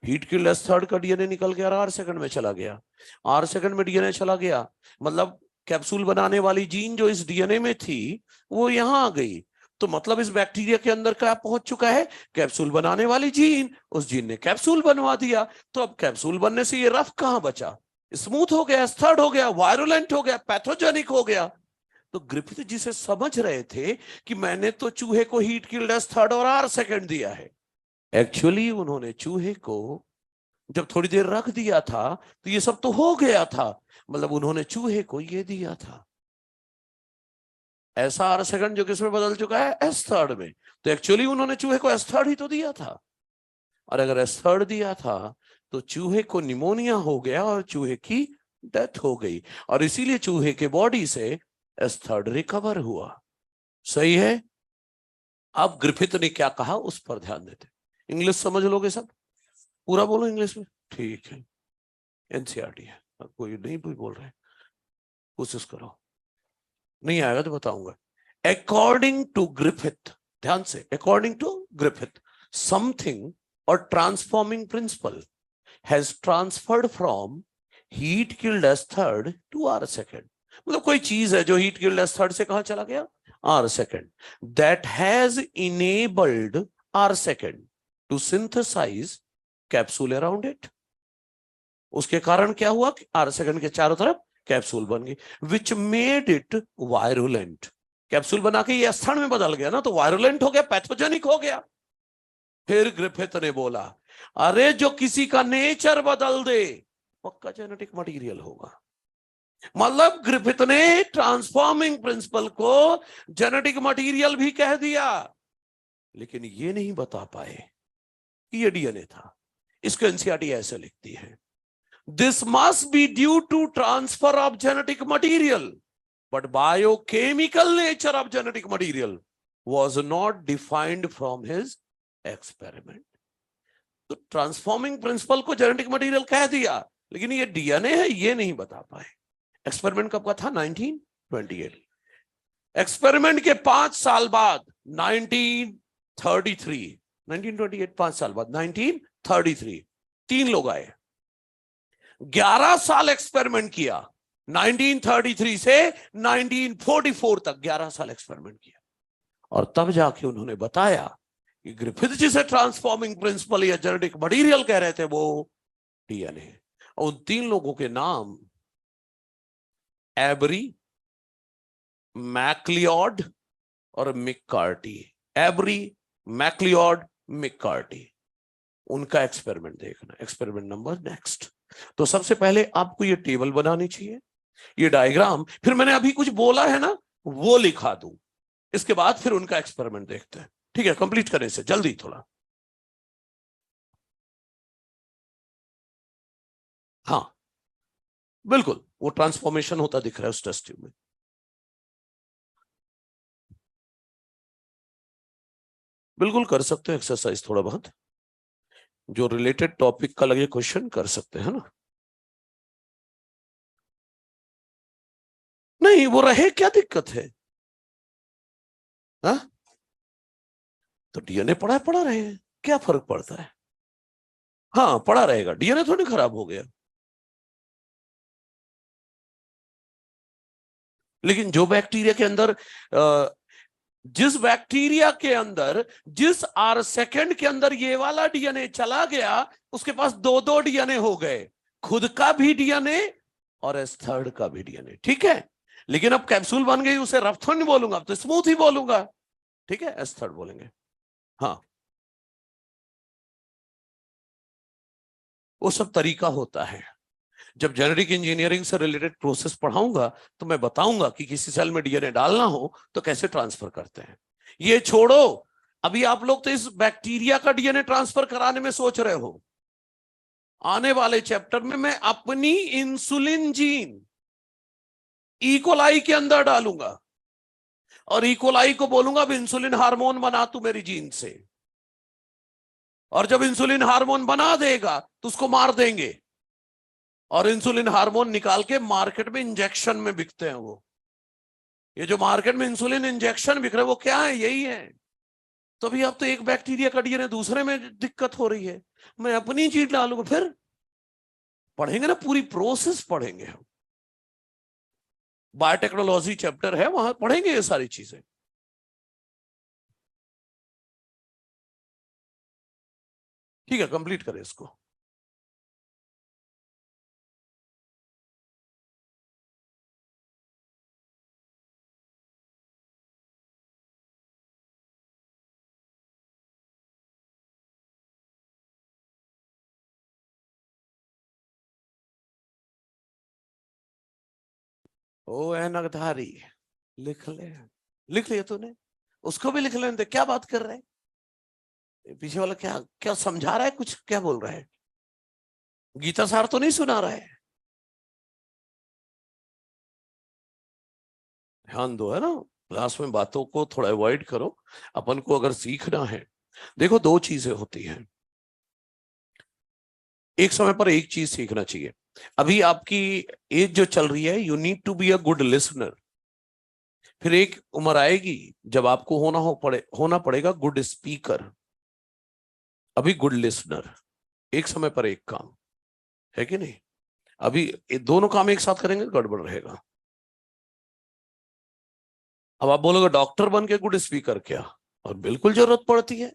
हीट किल्ड S3 का डीएनए निकल गया और R सेकंड में चला गया, R सेकंड में डीएनए चला गया, मतलब कैप्सूल बनाने वाली जीन जो इस डीएनए में थी वो यहां आ गई। तो मतलब इस बैक्टीरिया के अंदर क्या पहुंच चुका है? कैप्सूल बनाने वाली जीन। उस जीन ने कैप्सूल बनवा दिया, तो अब कैप्सूल बनने से ये रफ कहां बचा? स्मूथ हो गया, S3 हो गया, वायरुलेंट हो गया, पैथोजेनिक हो गया। तो ग्रिफिथ जी से समझ रहे थे कि मैंने तो चूहे को हीट किल्ड S3 और R सेकंड दिया है। एक्चुअली उन्होंने चूहे को जब थोड़ी देर रख दिया था तो ये सब तो हो गया था, मतलब उन्होंने चूहे को ये दिया था ऐसा R सेकंड जो किसमें बदल चुका है? S3 में। तो एक्चुअली उन्होंने चूहे को S3 ही तो दिया था, और अगर S3 दिया था तो चूहे को निमोनिया हो गया और चूहे की डेथ हो गई, और इसीलिए चूहे के बॉडी से S3 रिकवर हुआ। सही है? अब ग्रिफिथ ने क्या कहा उस पर ध्यान देते। इंग्लिश समझ लोगे सब? पूरा बोलो इंग्लिश में, ठीक है। एनसीईआरटी है, कोई नहीं भी बोल रहे, कोशिश करो, नहीं आएगा तो बताऊंगा। अकॉर्डिंग टू ग्रिफिथ, ध्यान से, अकॉर्डिंग टू ग्रिफिथ, समथिंग और transforming principle has transferred from heat killed S3 to R second. मतलब कोई चीज है जो हीट किल्ड S3 से कहां चला गया? R second. That has enabled R second to synthesize capsule around it. उसके कारण क्या हुआ? R सेकंड के चारों तरफ कैप्सूल बन गई, which made it virulent. Capsule बना के ये S3 में बदल गया ना, तो वायरुलेंट हो गया, पैथोजेनिक हो गया। फिर ग्रिफिथ ने बोला, अरे जो किसी का नेचर बदल दे पक्का जेनेटिक मटेरियल होगा। मतलब ग्रिफिथ ने ट्रांसफॉर्मिंग प्रिंसिपल को जेनेटिक मटेरियल भी कह दिया, लेकिन ये नहीं बता पाए कि ये डीएनए था। इसको एनसीईआरटी ऐसे लिखती है, this must be due to transfer of genetic material, but biochemical nature of genetic material was not defined from his experiment। तो ट्रांसफॉर्मिंग प्रिंसिपल को जेनेटिक मटेरियल कह दिया, लेकिन ये डीएनए है ये नहीं बता पाए। एक्सपेरिमेंट कब का था? 1928। एक्सपेरिमेंट के 5 साल बाद 1928, 5 साल बाद 1933 3 लोग आए। 11 साल एक्सपेरिमेंट किया, 1933 से 1944 तक 11 साल एक्सपेरिमेंट किया, और तब जाके उन्होंने बताया कि ग्रिफिथ जिसे ट्रांसफॉर्मिंग प्रिंसिपल या जेनेटिक मटेरियल कह रहे थे वो डीएनए। उन तीन लोगों के नाम एबरी, मैक्लियोड और मिक्कार्टी। एबरी, मैक्लियोड, मिक्कार्टी, उनका एक्सपेरिमेंट देखना। Experiment number next. तो सबसे पहले आपको ये टेबल बनानी चाहिए, ये डायग्राम, फिर मैंने अभी कुछ बोला है ना वो लिखा दूं, इसके बाद फिर उनका एक्सपेरिमेंट देखते हैं। ठीक है, कंप्लीट करें इसे जल्दी थोड़ा। हाँ बिल्कुल, वो ट्रांसफॉर्मेशन होता दिख रहा है उस टेस्ट ट्यूब में। बिल्कुल कर सकते हैं एक्सरसाइज, थोड़ा बहुत जो रिलेटेड टॉपिक का लगे क्वेश्चन कर सकते हैं ना। नहीं वो रहे, क्या दिक्कत है? हा? तो डीएनए पड़ा है, पड़ा रहे, क्या फर्क पड़ता है? हाँ पड़ा रहेगा, डीएनए थोड़ी खराब हो गया। लेकिन जो बैक्टीरिया के अंदर जिस बैक्टीरिया के अंदर जिस आर सेकंड के अंदर ये वाला डीएनए चला गया, उसके पास दो दो डीएनए हो गए, खुद का भी डीएनए और एस थर्ड का भी डीएनए। ठीक है, लेकिन अब कैप्सूल बन गई, उसे रफ थोड़ी नहीं बोलूंगा, अब तो स्मूथ ही बोलूंगा। ठीक है, एस थर्ड बोलेंगे। हाँ वो सब तरीका होता है। जब जेनेटिक इंजीनियरिंग से रिलेटेड प्रोसेस पढ़ाऊंगा तो मैं बताऊंगा कि किसी सेल में डीएनए डालना हो तो कैसे ट्रांसफर करते हैं। ये छोड़ो, अभी आप लोग तो इस बैक्टीरिया का डीएनए ट्रांसफर कराने में सोच रहे हो। आने वाले चैप्टर में मैं अपनी इंसुलिन जीन इकोलाई के अंदर डालूंगा और इकोलाई को बोलूंगा अब इंसुलिन हार्मोन बना तू मेरी जीन से, और जब इंसुलिन हार्मोन बना देगा तो उसको मार देंगे, और इंसुलिन हार्मोन निकाल के मार्केट में इंजेक्शन में बिकते हैं वो। ये जो मार्केट में इंसुलिन इंजेक्शन बिक रहे हैं वो क्या है? यही है। तो अभी अब तो एक बैक्टीरिया का डीएनए दूसरे में दिक्कत हो रही है, मैं अपनी चीज डालूंगा। फिर पढ़ेंगे ना, पूरी प्रोसेस पढ़ेंगे हम, बायोटेक्नोलॉजी चैप्टर है वहां पढ़ेंगे ये सारी चीजें। ठीक है, कंप्लीट करें इसको। ओ नगधारी, लिख ले, लिख लिया तूने, उसको भी लिख लेने दे, क्या बात कर रहे हैं? पीछे वाला क्या क्या समझा रहा है, कुछ क्या बोल रहा है? गीता सार तो नहीं सुना रहा है? ध्यान दो, है ना, क्लास में बातों को थोड़ा अवॉइड करो। अपन को अगर सीखना है, देखो दो चीजें होती हैं, एक समय पर एक चीज सीखना चाहिए। अभी आपकी एज जो चल रही है, you need to be a good listener. फिर एक उम्र आएगी जब आपको होना पड़ेगा गुड स्पीकर। अभी गुड लिसनर, एक समय पर एक काम, है कि नहीं? अभी ये दोनों काम एक साथ करेंगे गड़बड़ रहेगा। अब आप बोलोगे डॉक्टर बन के गुड स्पीकर क्या? और बिल्कुल जरूरत पड़ती है।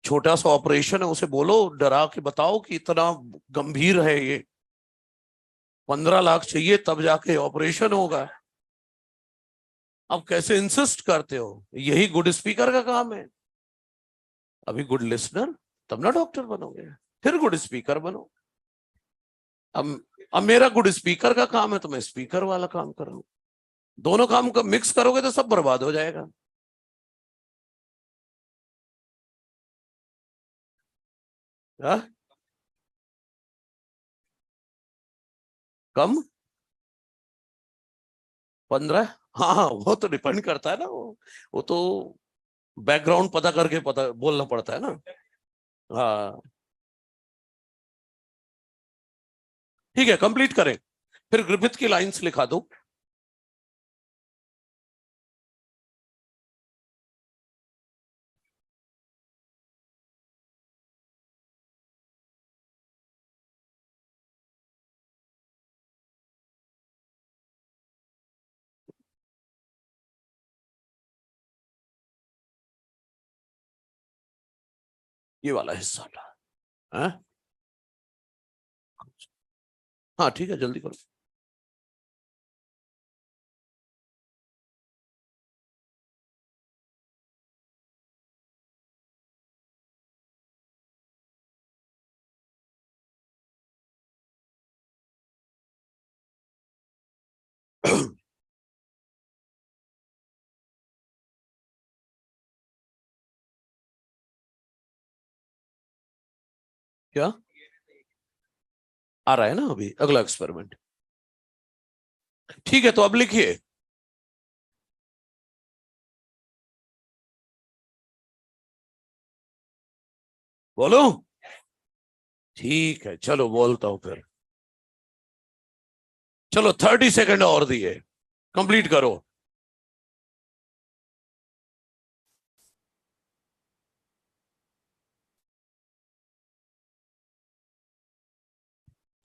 छोटा सा ऑपरेशन है, उसे बोलो, डरा के बताओ कि इतना गंभीर है ये, 15 लाख चाहिए तब जाके ऑपरेशन होगा। अब कैसे इंसिस्ट करते हो? यही गुड स्पीकर का काम है। अभी गुड लिसनर, तब ना डॉक्टर बनोगे, फिर गुड स्पीकर बनो। अब अब मेरा गुड स्पीकर का काम है तो मैं स्पीकर वाला काम कर रहा हूं। दोनों काम को मिक्स करोगे तो सब बर्बाद हो जाएगा। हा? कम? 15? हाँ हाँ, वो तो डिपेंड करता है ना, वो तो बैकग्राउंड पता करके पता बोलना पड़ता है ना। हाँ ठीक है, कंप्लीट करें, फिर ग्रिफिथ की लाइंस लिखा दो। ये वाला हिस्सा हाँ हाँ ठीक है, जल्दी करो। क्या आ रहा है ना अभी अगला एक्सपेरिमेंट? ठीक है, तो अब लिखिए। बोलो। ठीक है, चलो बोलता हूं फिर। चलो 30 सेकंड और दिए, कंप्लीट करो।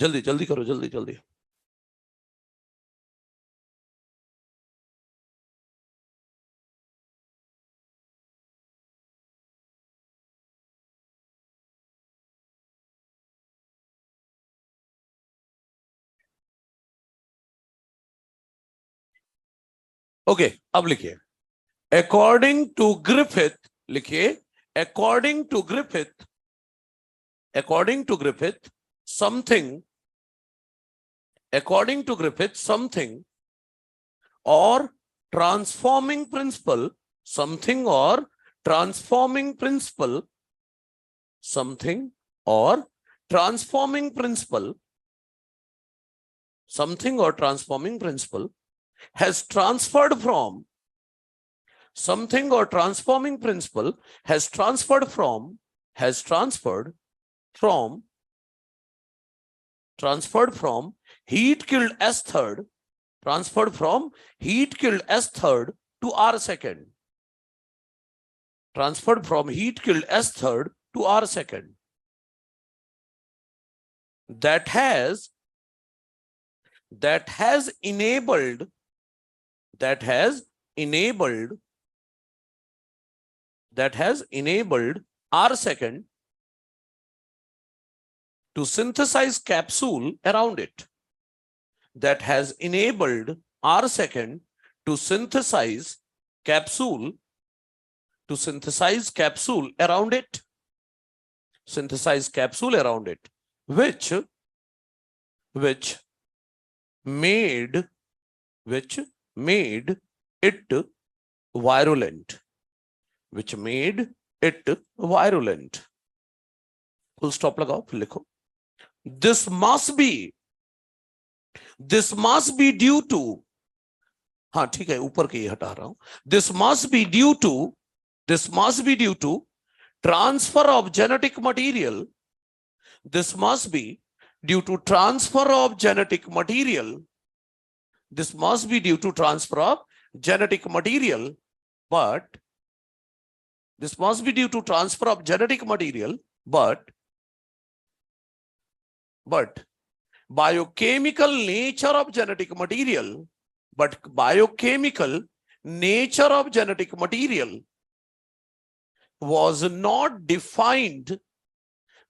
जल्दी जल्दी करो, जल्दी जल्दी। ओके, अब लिखिए। अकॉर्डिंग टू ग्रिफिथ, लिखिए। According to Griffith, according to Griffith something, according to Griffith, something or transforming principle, something or transforming principle, something or transforming principle, something or transforming principle has transferred from, something or transforming principle has transferred from, has transferred from heat killed S third, transferred from heat killed S third to R second, transferred from heat killed S third to R second, that has enabled R second to synthesize capsule around it, that has enabled R second to synthesize capsule around it, which made it virulent, full stop लगाओ, फिर लिखो this must be due to, हाँ ठीक है, ऊपर के ये हटा रहा हूं, this must be due to transfer of genetic material, this must be due to transfer of genetic material, this must be due to transfer of genetic material, but this must be due to transfer of genetic material, but biochemical nature of genetic material, was not defined,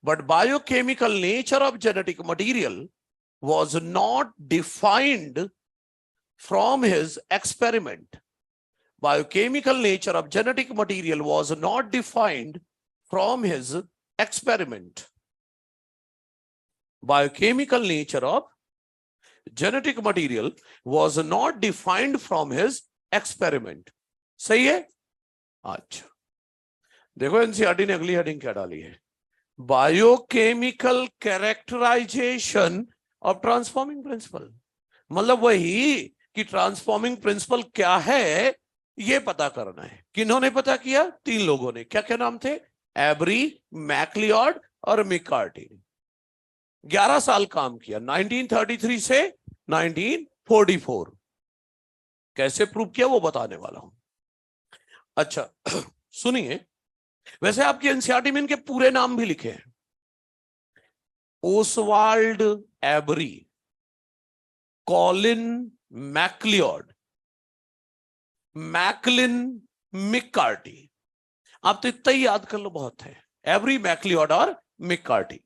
but biochemical nature of genetic material was not defined from his experiment. Biochemical nature of genetic material was not defined from his experiment. Biochemical nature of genetic material was not defined from his experiment. सही है? अच्छा देखो NCERT ने अगली heading क्या डाली है, biochemical characterization of transforming principle. मतलब वही कि ट्रांसफॉर्मिंग प्रिंसिपल क्या है ये पता करना है। किन्होंने पता किया? 3 लोगों ने। क्या क्या नाम थे? एब्री, मैक्लियोड और मिकार्टी। 11 साल काम किया, 1933 से 1944। कैसे प्रूव किया वो बताने वाला हूं। अच्छा सुनिए, वैसे आपकी एनसीईआरटी में इनके पूरे नाम भी लिखे हैं, Oswald Avery, Colin MacLeod, Maclyn McCarty. आप तो इतना ही याद कर लो, बहुत है। एवरी मैक्लियोड और मिक्कार्टी।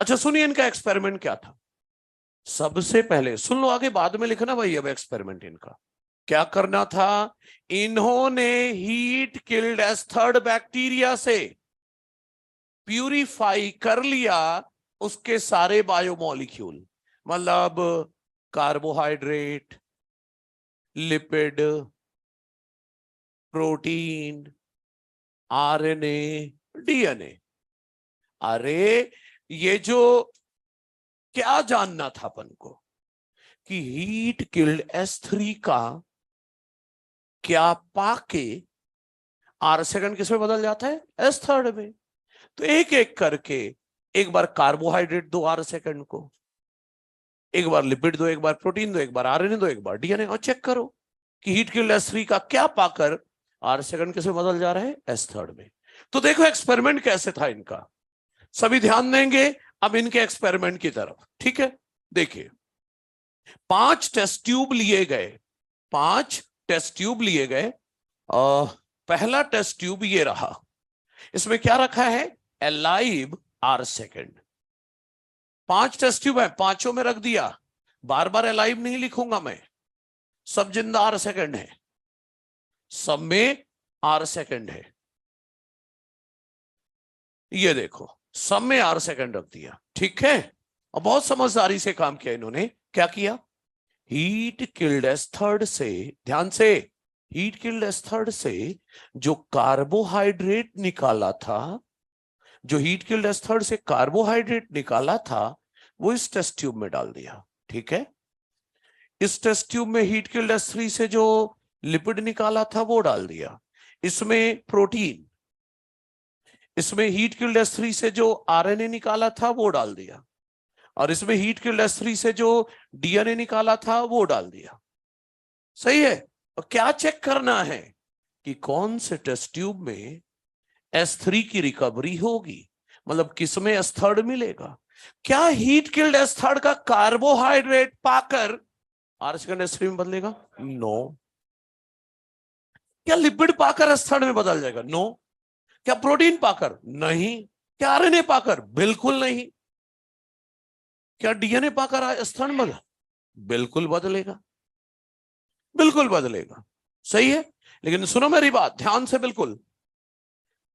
अच्छा सुनिए इनका एक्सपेरिमेंट क्या था। सबसे पहले सुन लो, आगे बाद में लिखना भाई। अब एक्सपेरिमेंट इनका क्या करना था, इन्होंने हीट किल्ड एस्थर्ड बैक्टीरिया से प्यूरिफाई कर लिया उसके सारे बायोमोलिक्यूल, मतलब carbohydrate, lipid, protein, RNA, DNA. अरे ये जो क्या जानना था अपन को कि हीट किल्ड S3 का क्या पाके R सेकंड किस में बदल जाता है, S3 में। तो एक एक करके, एक बार कार्बोहाइड्रेट दो R सेकंड को, एक बार लिपिड दो, एक बार प्रोटीन दो, एक बार आरएनए दो, एक बार डीएनए, और चेक करो कि हीट किल्ड S3 का क्या पाकर R सेकंड किस में बदल जा रहा है, S3 में। तो देखो एक्सपेरिमेंट कैसे था इनका, सभी ध्यान देंगे अब इनके एक्सपेरिमेंट की तरफ। ठीक है, देखिए 5 टेस्ट ट्यूब लिए गए, 5 टेस्ट ट्यूब लिए गए। पहला टेस्ट ट्यूब ये रहा, इसमें क्या रखा है, alive R second. 5 test tube है, पांचों में रख दिया। बार बार एलाइव नहीं लिखूंगा मैं, सब जिंदा R सेकंड है, सब में R सेकंड है। ये देखो सब में R सेकंड रख दिया, ठीक है। और बहुत समझदारी से काम किया इन्होंने। क्या किया, हीट किल्ड S3 से, ध्यान से, हीट किल्ड S3 से जो कार्बोहाइड्रेट निकाला था, जो हीट किल्ड S3 से कार्बोहाइड्रेट निकाला था, वो इस टेस्ट ट्यूब में डाल दिया। ठीक है, इस टेस्ट ट्यूब में हीट किल्ड S3 से जो लिपिड निकाला था वो डाल दिया, इसमें प्रोटीन, इसमें हीट किल्ड S3 से जो आरएनए निकाला था वो डाल दिया, और इसमें हीट किल्ड S3 से जो डीएनए निकाला था वो डाल दिया। सही है। और क्या चेक करना है कि कौन से टेस्ट ट्यूब में S3 की रिकवरी होगी, मतलब किसमें S3 मिलेगा। क्या हीट किल्ड S3 का कार्बोहाइड्रेट पाकर R सेकंड S3 में बदलेगा, नो। क्या लिपिड पाकर S3 में बदल जाएगा, नो। क्या प्रोटीन पाकर, नहीं। क्या आरएनए पाकर, बिल्कुल नहीं। क्या डीएनए पाकर S3 में बदल, बिल्कुल बदलेगा, बिल्कुल बदलेगा। सही है। लेकिन सुनो मेरी बात ध्यान से, बिल्कुल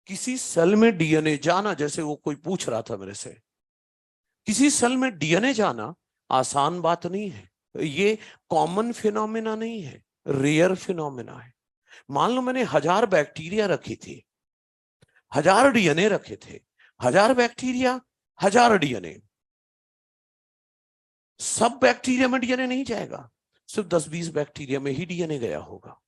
किसी सेल में डीएनए जाना, जैसे वो कोई पूछ रहा था मेरे से, किसी सेल में डीएनए जाना आसान बात नहीं है। ये कॉमन फिनोमिना नहीं है, रेयर फिनोमिना है। मान लो मैंने 1000 बैक्टीरिया रखी थी, 1000 डीएनए रखे थे, 1000 बैक्टीरिया, 1000 डीएनए। सब बैक्टीरिया में डीएनए नहीं जाएगा, सिर्फ 10-20 बैक्टीरिया में ही डीएनए गया होगा,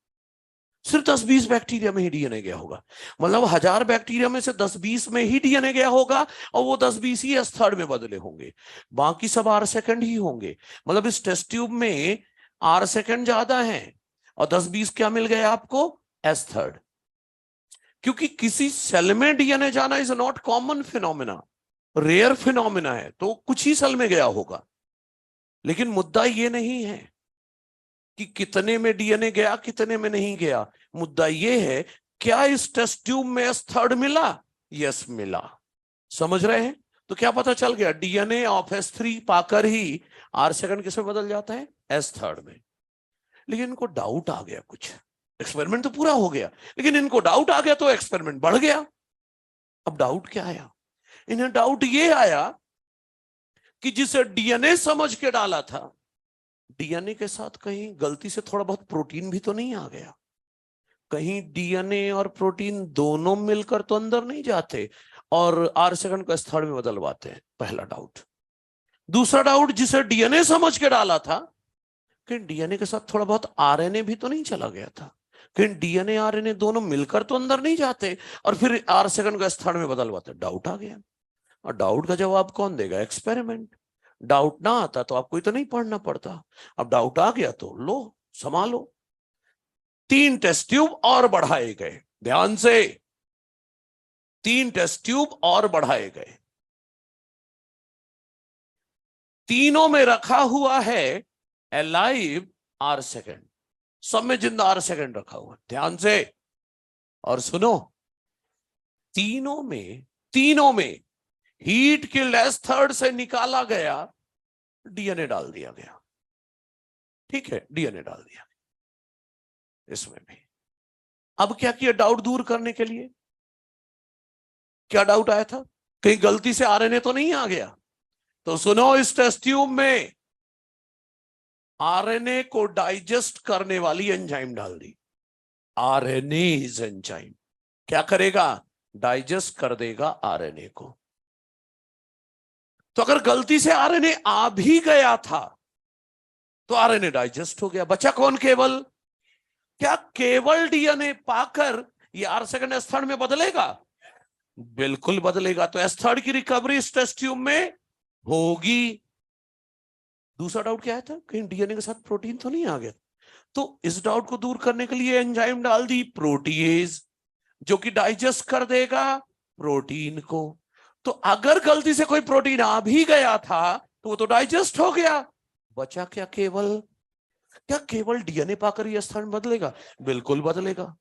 सिर्फ 10-20 बैक्टीरिया में ही डीएनए गया होगा। मतलब 1000 बैक्टीरिया में से 10-20 में ही डीएनए गया होगा, और वो 10-20 ही S3 में बदले होंगे, बाकी सब R सेकंड ही होंगे। मतलब इस टेस्ट ट्यूब में R सेकंड ज्यादा है, और 10-20 क्या मिल गया आपको, S3। क्योंकि किसी सेल में डीएनए जाना is not common phenomena, rare phenomena है, तो कुछ ही सेल में गया होगा। लेकिन मुद्दा ये नहीं है कि कितने में डीएनए गया, कितने में नहीं गया। मुद्दा ये है क्या इस टेस्ट ट्यूब में S3 मिला, यस मिला। समझ रहे हैं। तो क्या पता चल गया, डीएनए ऑफ S3 पाकर ही R सेकंड किस में बदल जाता है, S3 में। लेकिन इनको डाउट आ गया कुछ, एक्सपेरिमेंट तो पूरा हो गया, लेकिन इनको डाउट आ गया तो एक्सपेरिमेंट बढ़ गया। अब डाउट क्या आया, इन्हें डाउट ये आया कि जिसे डीएनए समझ के डाला था, डीएनए के साथ कहीं गलती से थोड़ा बहुत प्रोटीन भी तो नहीं आ गया, कहीं डीएनए और प्रोटीन दोनों मिलकर तो अंदर नहीं जाते और R सेकंड को S3 में बदलवाते हैं। पहला डाउट। दूसरा डाउट, जिसे डीएनए समझ के डाला था, कि डीएनए के साथ थोड़ा बहुत आरएनए भी तो नहीं चला गया था, कि डीएनए आरएनए दोनों मिलकर तो अंदर नहीं जाते और फिर R सेकंड को S3 में बदलवाते। डाउट आ गया। और डाउट का जवाब कौन देगा, एक्सपेरिमेंट। डाउट ना आता तो आपको तो नहीं पढ़ना पड़ता, अब डाउट आ गया तो लो संभालो। 3 टेस्ट ट्यूब और बढ़ाए गए, ध्यान से, 3 टेस्ट ट्यूब और बढ़ाए गए। तीनों में रखा हुआ है एलाइव R सेकंड, सब में जिंदा R सेकंड रखा हुआ, ध्यान से। और सुनो, तीनों में तीनों में हीट के लेस थर्ड से निकाला गया, डीएनए डाल दिया गया। ठीक है, डीएनए डाल दिया इसमें भी। अब क्या किया डाउट दूर करने के लिए? क्या डाउट आया था? कहीं गलती से आरएनए तो नहीं आ गया? तो सुनो, इस टेस्ट ट्यूब में आरएनए को डाइजेस्ट करने वाली एंजाइम डाल दी। आरएनए इज एंजाइम, क्या करेगा? डाइजेस्ट कर देगा आरएनए को। तो अगर गलती से आरएनए आ भी गया था तो आरएनए डाइजेस्ट हो गया, बचा कौन? केवल। क्या केवल डीएनए पाकर ये आर सेकंड एस थर्ड में बदलेगा? बिल्कुल बदलेगा। तो एस थर्ड की रिकवरी इस टेस्ट ट्यूब में होगी। दूसरा डाउट क्या था? कहीं डीएनए के साथ प्रोटीन तो नहीं आ गया? तो इस डाउट को दूर करने के लिए एंजाइम डाल दी प्रोटीएज, जो कि डाइजेस्ट कर देगा प्रोटीन को। तो अगर गलती से कोई प्रोटीन आ भी गया था तो वो तो डाइजेस्ट हो गया, बचा क्या? केवल। क्या केवल डीएनए पाकर यह स्थान बदलेगा? बिल्कुल बदलेगा।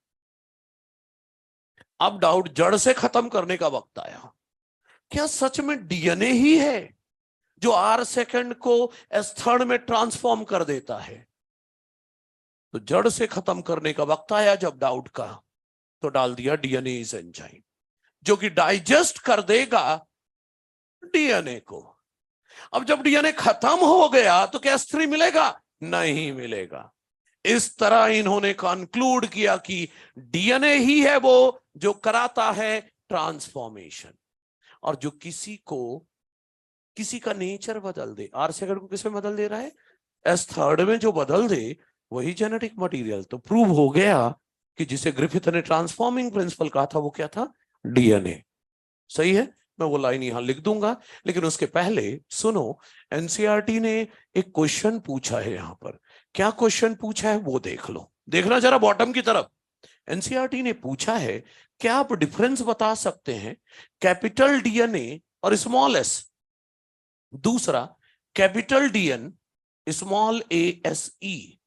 अब डाउट जड़ से खत्म करने का वक्त आया। क्या सच में डीएनए ही है जो आर सेकंड को एस थर्ड में ट्रांसफॉर्म कर देता है? तो जड़ से खत्म करने का वक्त आया जब डाउट का, तो डाल दिया डीएनए इज एंजाइम, जो कि डाइजेस्ट कर देगा डीएनए को। अब जब डीएनए खत्म हो गया तो क्या S3 मिलेगा? नहीं मिलेगा। इस तरह इन्होंने कंक्लूड किया कि डीएनए ही है वो जो कराता है ट्रांसफॉर्मेशन, और जो किसी का नेचर बदल दे। आर सेकंड को किसमें बदल दे रहा है? एस थर्ड में जो बदल दे वही जेनेटिक मटेरियल। तो प्रूव हो गया कि जिसे ग्रिफिथ ने ट्रांसफॉर्मिंग प्रिंसिपल कहा था वो क्या था? डीएनए। सही है, मैं वो लाइन यहां लिख दूंगा, लेकिन उसके पहले सुनो, एनसीईआरटी ने एक क्वेश्चन पूछा है यहां पर। क्या क्वेश्चन पूछा है वो देख लो, देखना जरा बॉटम की तरफ। एनसीईआरटी ने पूछा है, क्या आप डिफरेंस बता सकते हैं कैपिटल डीएनए और स्मॉल एस? दूसरा, capital DN small A S E.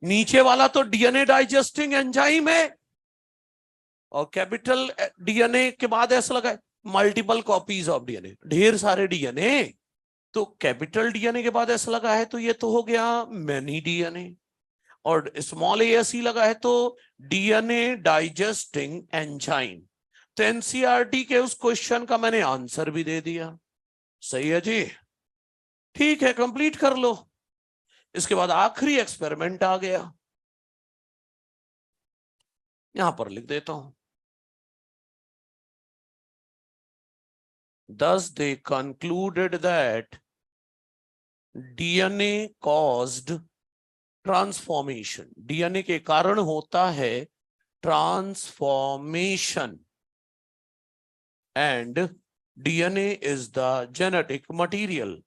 नीचे वाला तो डीएनए डाइजेस्टिंग एंजाइम है, और कैपिटल डीएनए के बाद एस लगा है, मल्टीपल कॉपीज ऑफ डीएनए, ढेर सारे डीएनए। तो कैपिटल डीएनए के बाद एस लगा है तो ये तो हो गया मैनी डीएनए, और स्मॉल एएसई लगा है तो डीएनए डाइजेस्टिंग एंजाइम। तो एनसीईआरटी के उस क्वेश्चन का मैंने आंसर भी दे दिया। सही है जी, ठीक है, कंप्लीट कर लो। इसके बाद आखिरी एक्सपेरिमेंट आ गया, यहां पर लिख देता हूं। Thus they concluded that DNA caused transformation. DNA के कारण होता है transformation, and DNA is the genetic material.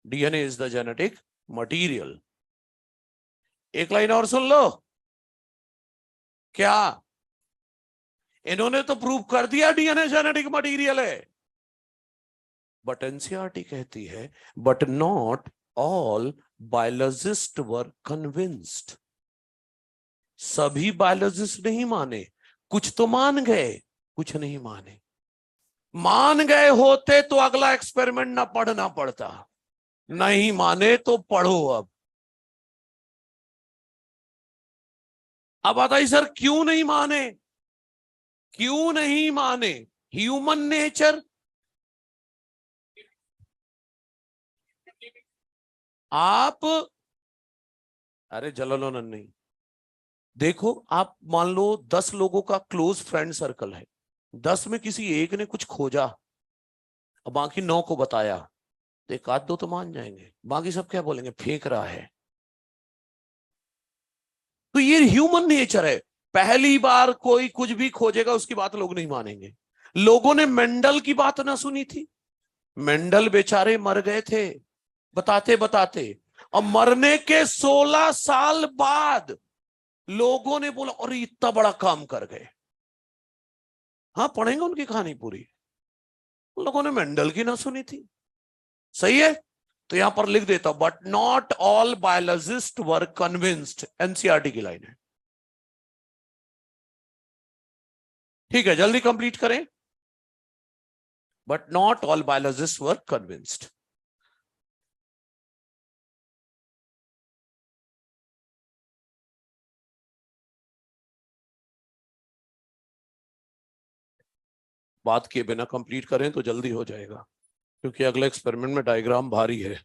DNA is the genetic material. एक लाइन और सुन लो। क्या इन्होंने तो प्रूव कर दिया डीएनए जेनेटिक मटीरियल है, बट एनसीईआरटी कहती है but not all biologist were convinced. सभी बायोलॉजिस्ट नहीं माने, कुछ तो मान गए, कुछ नहीं माने। मान गए होते तो अगला एक्सपेरिमेंट ना पढ़ना पड़ता, नहीं माने तो पढ़ो। अब बताइए सर क्यों नहीं माने? क्यों नहीं माने? Human nature. आप, अरे जलालोनन नहीं, देखो आप मान लो 10 लोगों का क्लोज फ्रेंड सर्कल है, 10 में किसी एक ने कुछ खोजा और बाकी 9 को बताया, तो एक आध दो तो मान जाएंगे, बाकी सब क्या बोलेंगे? फेंक रहा है। तो ये ह्यूमन नेचर है, पहली बार कोई कुछ भी खोजेगा उसकी बात लोग नहीं मानेंगे। लोगों ने मेंडल की बात ना सुनी थी? मेंडल बेचारे मर गए थे बताते बताते, और मरने के 16 साल बाद लोगों ने बोला अरे इतना बड़ा काम कर गए। हाँ, पढ़ेंगे उनकी कहानी पूरी। उन लोगों ने मेंडल की ना सुनी थी। सही है, तो यहां पर लिख देता हूं, but not all biologist were convinced. NCERT की लाइन है। ठीक है, जल्दी कंप्लीट करें। but not all biologists were convinced. बात किए बिना कंप्लीट करें तो जल्दी हो जाएगा, क्योंकि अगले एक्सपेरिमेंट में डायग्राम भारी है।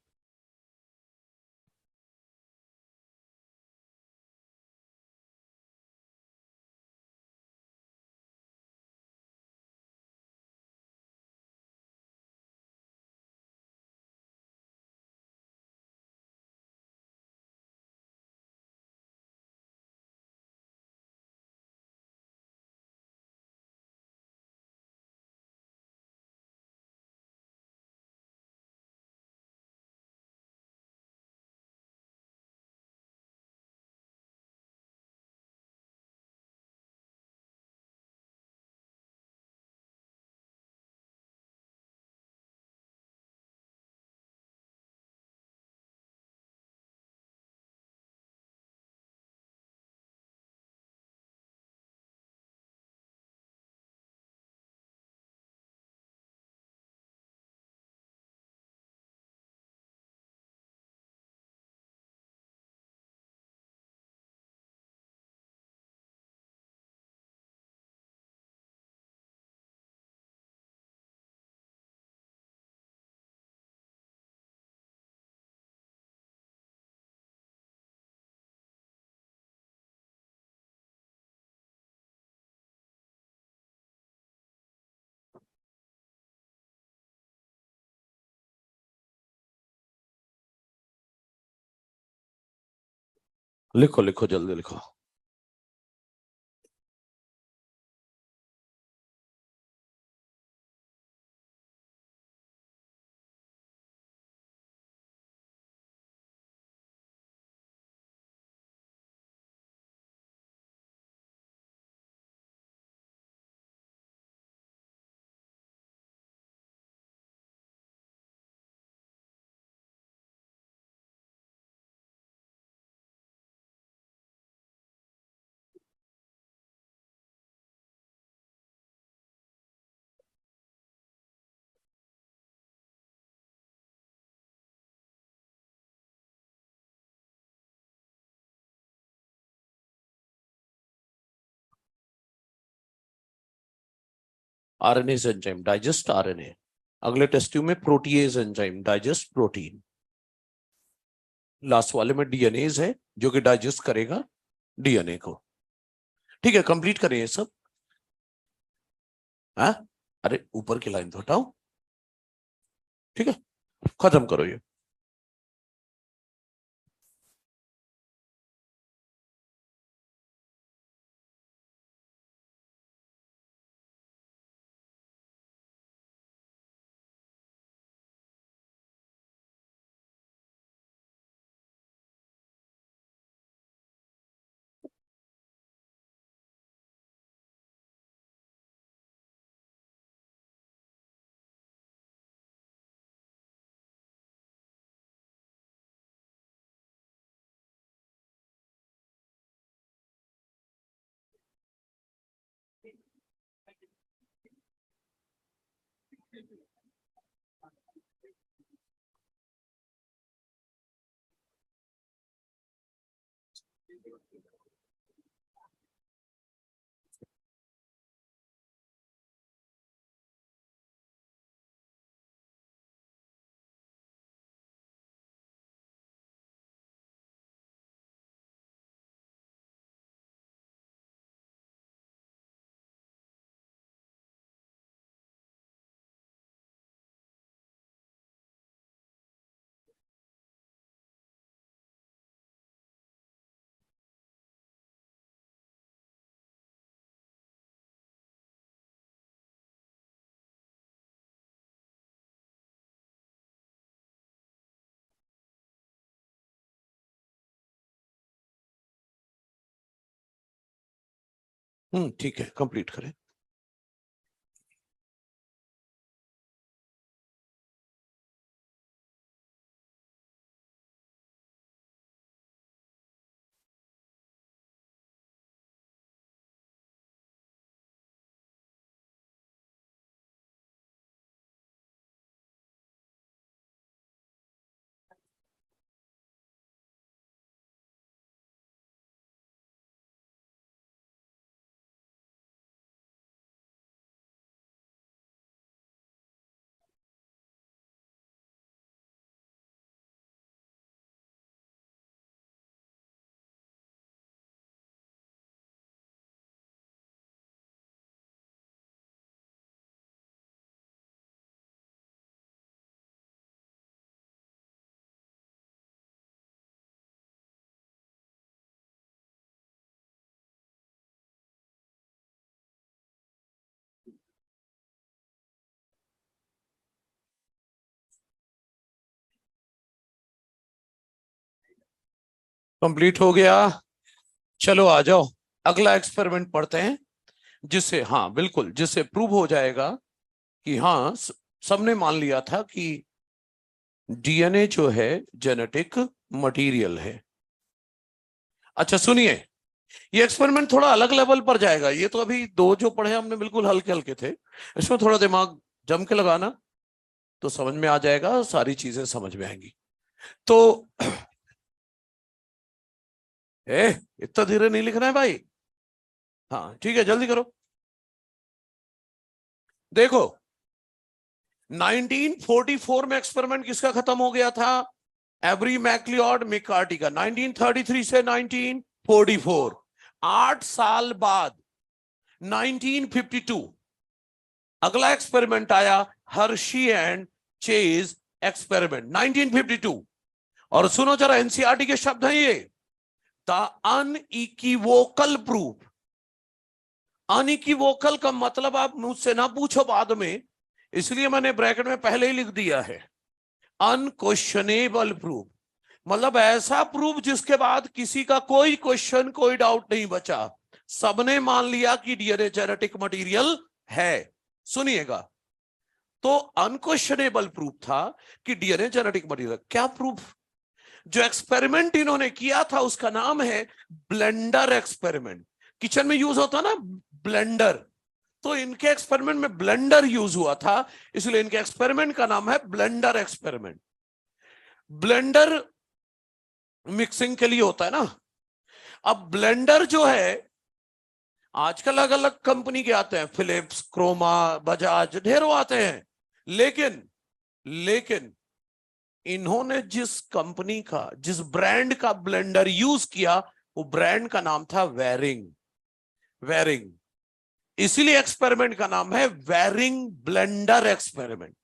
लिखो लिखो जल्दी लिखो। आरएनए एंजाइम डाइजेस्ट आरएनए, अगले टेस्ट ट्यूब में protease enzyme digest protein, last वाले में डीएनएज है जो कि डाइजेस्ट करेगा डीएनए को। ठीक है, कंप्लीट करें ये सब। हाँ, अरे ऊपर की लाइन तो हटाओ। ठीक है, खत्म करो ये। ठीक है, कंप्लीट करें। कंप्लीट हो गया। चलो आ जाओ, अगला एक्सपेरिमेंट पढ़ते हैं, जिससे हाँ बिल्कुल, जिससे प्रूव हो जाएगा कि हाँ सबने मान लिया था कि डीएनए जो है जेनेटिक मटेरियल है। अच्छा सुनिए, ये एक्सपेरिमेंट थोड़ा अलग लेवल पर जाएगा। ये तो अभी दो जो पढ़े हमने बिल्कुल हल्के हल्के थे, इसमें थोड़ा दिमाग जम के लगाना तो समझ में आ जाएगा, सारी चीजें समझ में आएंगी। तो इतना धीरे नहीं लिखना है भाई। हाँ ठीक है, जल्दी करो। देखो 1944 में एक्सपेरिमेंट किसका खत्म हो गया था? एवरी मैक्लियोड मेकार्टी का। 1933 से 1944, 8 साल बाद 1952 अगला एक्सपेरिमेंट आया, हर्शी एंड चेज एक्सपेरिमेंट 1952। और सुनो जरा, एनसीईआरटी के शब्द हैं ये, द अनइक्विवोकल प्रूफ। अनइक्विवोकल का मतलब आप मुझसे ना पूछो बाद में, इसलिए मैंने ब्रैकेट में पहले ही लिख दिया है। अनक्वेश्चनेबल प्रूफ मतलब ऐसा प्रूफ जिसके बाद किसी का कोई क्वेश्चन, कोई डाउट नहीं बचा, सबने मान लिया कि डीएनए जेनेटिक मटेरियल है। सुनिएगा, तो अनक्वेश्चनेबल प्रूफ था कि डीएनए जेनेटिक मटेरियल। क्या प्रूफ? जो एक्सपेरिमेंट इन्होंने किया था उसका नाम है ब्लेंडर एक्सपेरिमेंट। किचन में यूज होता ना ब्लेंडर, तो इनके एक्सपेरिमेंट में ब्लेंडर यूज हुआ था, इसलिए इनके एक्सपेरिमेंट का नाम है ब्लेंडर एक्सपेरिमेंट। ब्लेंडर मिक्सिंग के लिए होता है ना। अब ब्लेंडर जो है आजकल अलग अलग कंपनी के आते हैं, फिलिप्स, क्रोमा, बजाज, ढेरों आते हैं, लेकिन इन्होंने जिस कंपनी का, जिस ब्रांड का ब्लेंडर यूज किया, वो ब्रांड का नाम था वेरिंग। इसीलिए एक्सपेरिमेंट का नाम है Waring blender experiment.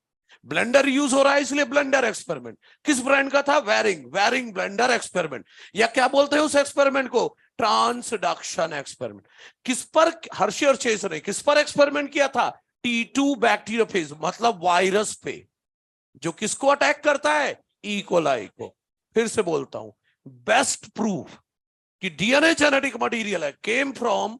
Blender use हो रहा है इसलिए ब्लेंडर एक्सपेरिमेंट। किस ब्रांड का था? Waring blender experiment. या क्या बोलते हैं उस एक्सपेरिमेंट को? Transduction experiment. किस पर? हर्शी और चेज ने किस पर एक्सपेरिमेंट किया था? T2 बैक्टीरियोफेज, मतलब वायरस पे, जो किसको अटैक करता है? ई कोलाई को। फिर से बोलता हूं, बेस्ट प्रूफ कि डीएनए जेनेटिक मटेरियल है केम फ्रॉम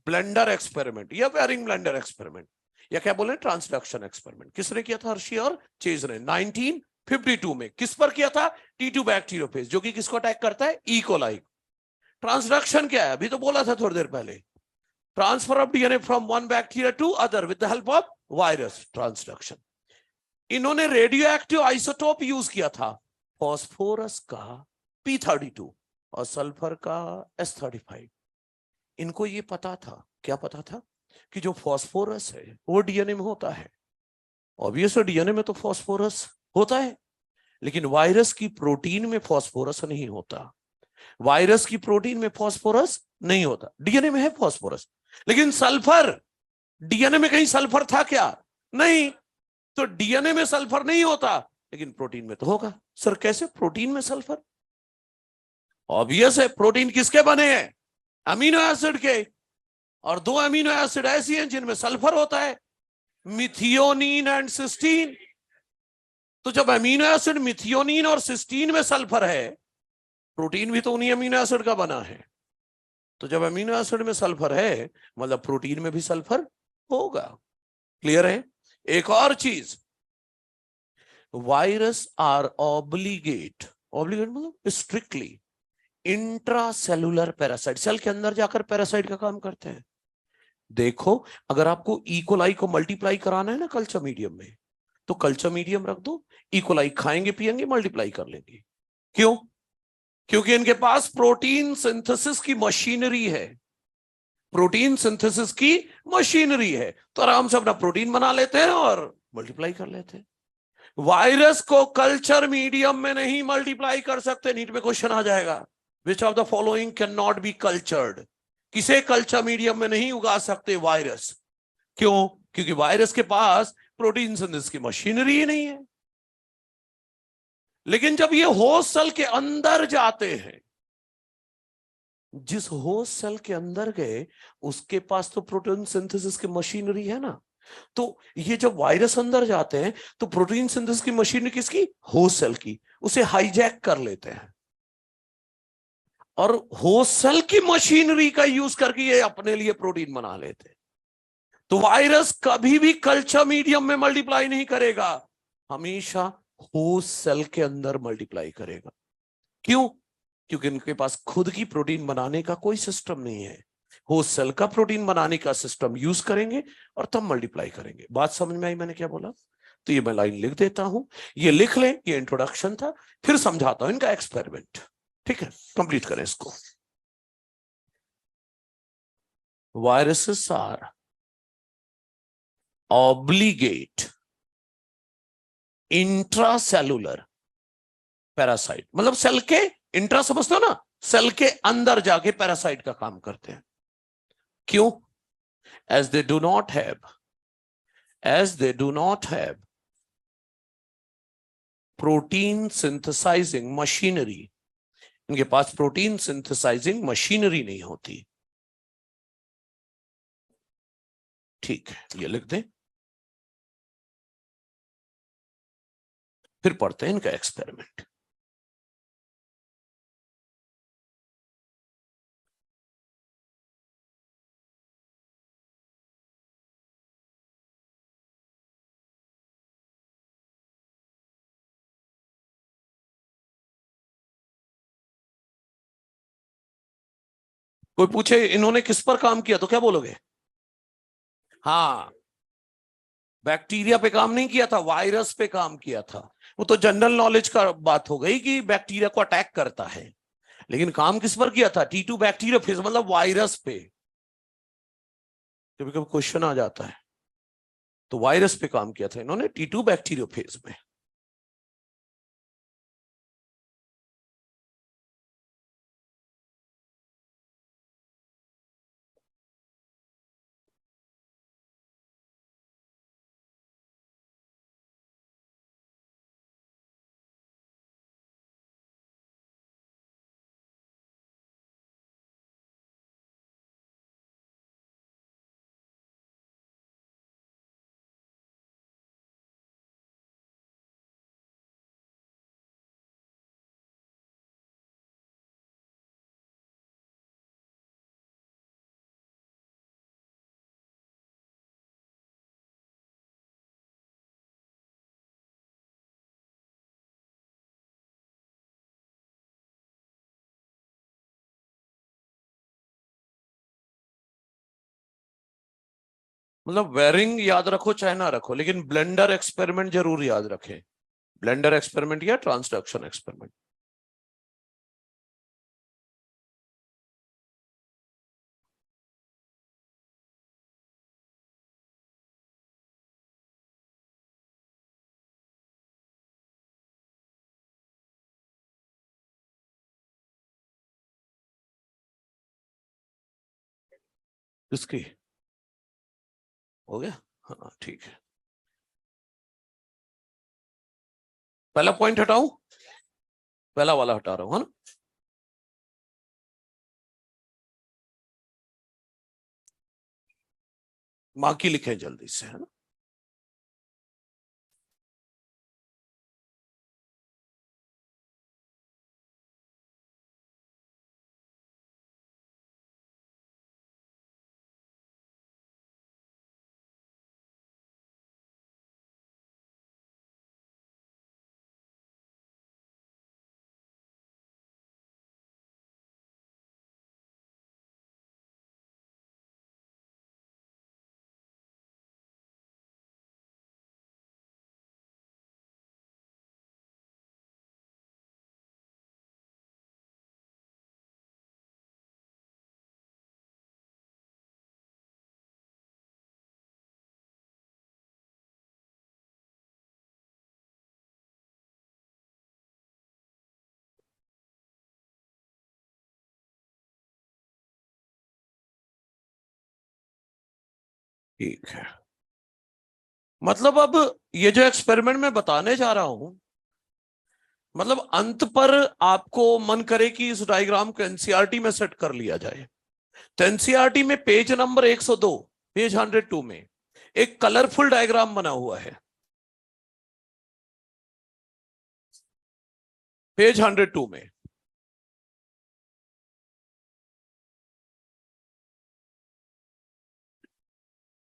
ब्लेंडर एक्सपेरिमेंट या वेरिंग ब्लेंडर एक्सपेरिमेंट, या क्या बोले ट्रांसडक्शन एक्सपेरिमेंट। किसने किया था? हर्शी और चेज ने 1952 में। किस पर किया था? T2 बैक्टीरियोफेज, जो कि किसको अटैक करता है? E coli. ट्रांसडक्शन क्या है? अभी तो बोला था थोड़ी देर पहले, transfer of DNA from one bacteria to other with the help of virus, transduction. इन्होंने रेडियो एक्टिव आइसोटोप यूज किया था, फॉस्फोरस का P32 और सल्फर का S35। इनको ये पता था, क्या पता था? कि जो फॉस्फोरस है वो डीएनए में होता है। ऑब्वियस डीएनए में तो फॉस्फोरस होता है, लेकिन वायरस की प्रोटीन में फॉस्फोरस नहीं होता। वायरस की प्रोटीन में फॉस्फोरस नहीं होता, डीएनए में है फॉस्फोरस। लेकिन सल्फर, डीएनए में कहीं सल्फर था क्या? नहीं। तो डीएनए में सल्फर नहीं होता, लेकिन प्रोटीन में तो होगा। सर कैसे प्रोटीन में सल्फर? ऑब्वियस है, प्रोटीन किसके बने हैं? अमीनो एसिड के, और दो अमीनो एसिड ऐसी हैं जिनमें सल्फर होता है, मिथियोनिन एंड सिस्टीन। तो जब अमीनो एसिड मिथियोनिन और सिस्टीन में सल्फर है, प्रोटीन भी तो उन्हीं अमीनो एसिड का बना है। तो जब अमीनो एसिड में सल्फर है, मतलब प्रोटीन में भी सल्फर होगा। क्लियर है? एक और चीज, वायरस आर ऑब्लिगेट मतलब स्ट्रिक्टली इंट्रासेलुलर पैरासाइट, सेल के अंदर जाकर पैरासाइट का काम करते हैं। देखो, अगर आपको इकोलाई को मल्टीप्लाई कराना है ना कल्चर मीडियम में, तो कल्चर मीडियम रख दो, इकोलाई खाएंगे पिएंगे मल्टीप्लाई कर लेंगे। क्यों? क्योंकि इनके पास प्रोटीन सिंथेसिस की मशीनरी है। प्रोटीन सिंथेसिस की मशीनरी है, तो आराम से अपना प्रोटीन बना लेते हैं और मल्टीप्लाई कर लेते हैं। वायरस को कल्चर मीडियम में नहीं मल्टीप्लाई कर सकते। नीट में क्वेश्चन आ जाएगा, which of the following can not be cultured? किसे कल्चर मीडियम में नहीं उगा सकते वायरस? क्यों? क्योंकि वायरस के पास प्रोटीन सिंथेसिस की मशीनरी ही नहीं है। लेकिन जब ये होस्ट सेल के अंदर जाते हैं, जिस होस्ट सेल के अंदर गए उसके पास तो प्रोटीन सिंथेसिस की मशीनरी है ना। तो ये जब वायरस अंदर जाते हैं तो प्रोटीन सिंथेसिस की मशीनरी किसकी? होस्ट सेल की, उसे हाईजैक कर लेते हैं। और होस्ट सेल की मशीनरी का यूज करके ये अपने लिए प्रोटीन बना लेते हैं। तो वायरस कभी भी कल्चर मीडियम में मल्टीप्लाई नहीं करेगा, हमेशा होस्ट सेल के अंदर मल्टीप्लाई करेगा। क्यों? क्योंकि इनके पास खुद की प्रोटीन बनाने का कोई सिस्टम नहीं है। होस्ट सेल का प्रोटीन बनाने का सिस्टम यूज करेंगे और तब मल्टीप्लाई करेंगे। बात समझ में आई मैंने क्या बोला? तो ये मैं लाइन लिख देता हूं, ये लिख लें, ये इंट्रोडक्शन था, फिर समझाता हूं इनका एक्सपेरिमेंट। ठीक है, कंप्लीट करें इसको। Viruses are obligate intracellular parasite, मतलब सेल के इंट्रा समझते हो ना, सेल के अंदर जाके पैरासाइट का काम करते हैं। क्यों? as they do not have protein synthesizing machinery, इनके पास प्रोटीन सिंथेसाइजिंग मशीनरी नहीं होती। ठीक है, ये लिख दें, फिर पढ़ते हैं इनका एक्सपेरिमेंट। कोई पूछे इन्होंने किस पर काम किया तो क्या बोलोगे? हाँ, बैक्टीरिया पे काम नहीं किया था, वायरस पे काम किया था। वो तो जनरल नॉलेज का बात हो गई कि बैक्टीरिया को अटैक करता है, लेकिन काम किस पर किया था? T2 बैक्टीरियोफेज, मतलब वायरस पे। कभी कभी क्वेश्चन आ जाता है, तो वायरस पे काम किया था इन्होंने T2 बैक्टीरियोफेज में। मतलब वेरिंग याद रखो चाहे ना रखो, लेकिन ब्लेंडर एक्सपेरिमेंट जरूर याद रखें। ब्लेंडर एक्सपेरिमेंट या ट्रांसडक्शन एक्सपेरिमेंट। किसकी? हो गया? हाँ ठीक है। पहला पॉइंट हटाऊं? पहला वाला हटा रहा हूं, है ना? बाकी लिखे जल्दी से, है ना? ठीक है, मतलब अब ये जो एक्सपेरिमेंट मैं बताने जा रहा हूं, मतलब अंत पर आपको मन करे कि इस डायग्राम को एनसीईआरटी में सेट कर लिया जाए, तो एनसीईआरटी में पेज नंबर 102, पेज 102 में एक कलरफुल डायग्राम बना हुआ है। पेज 102 में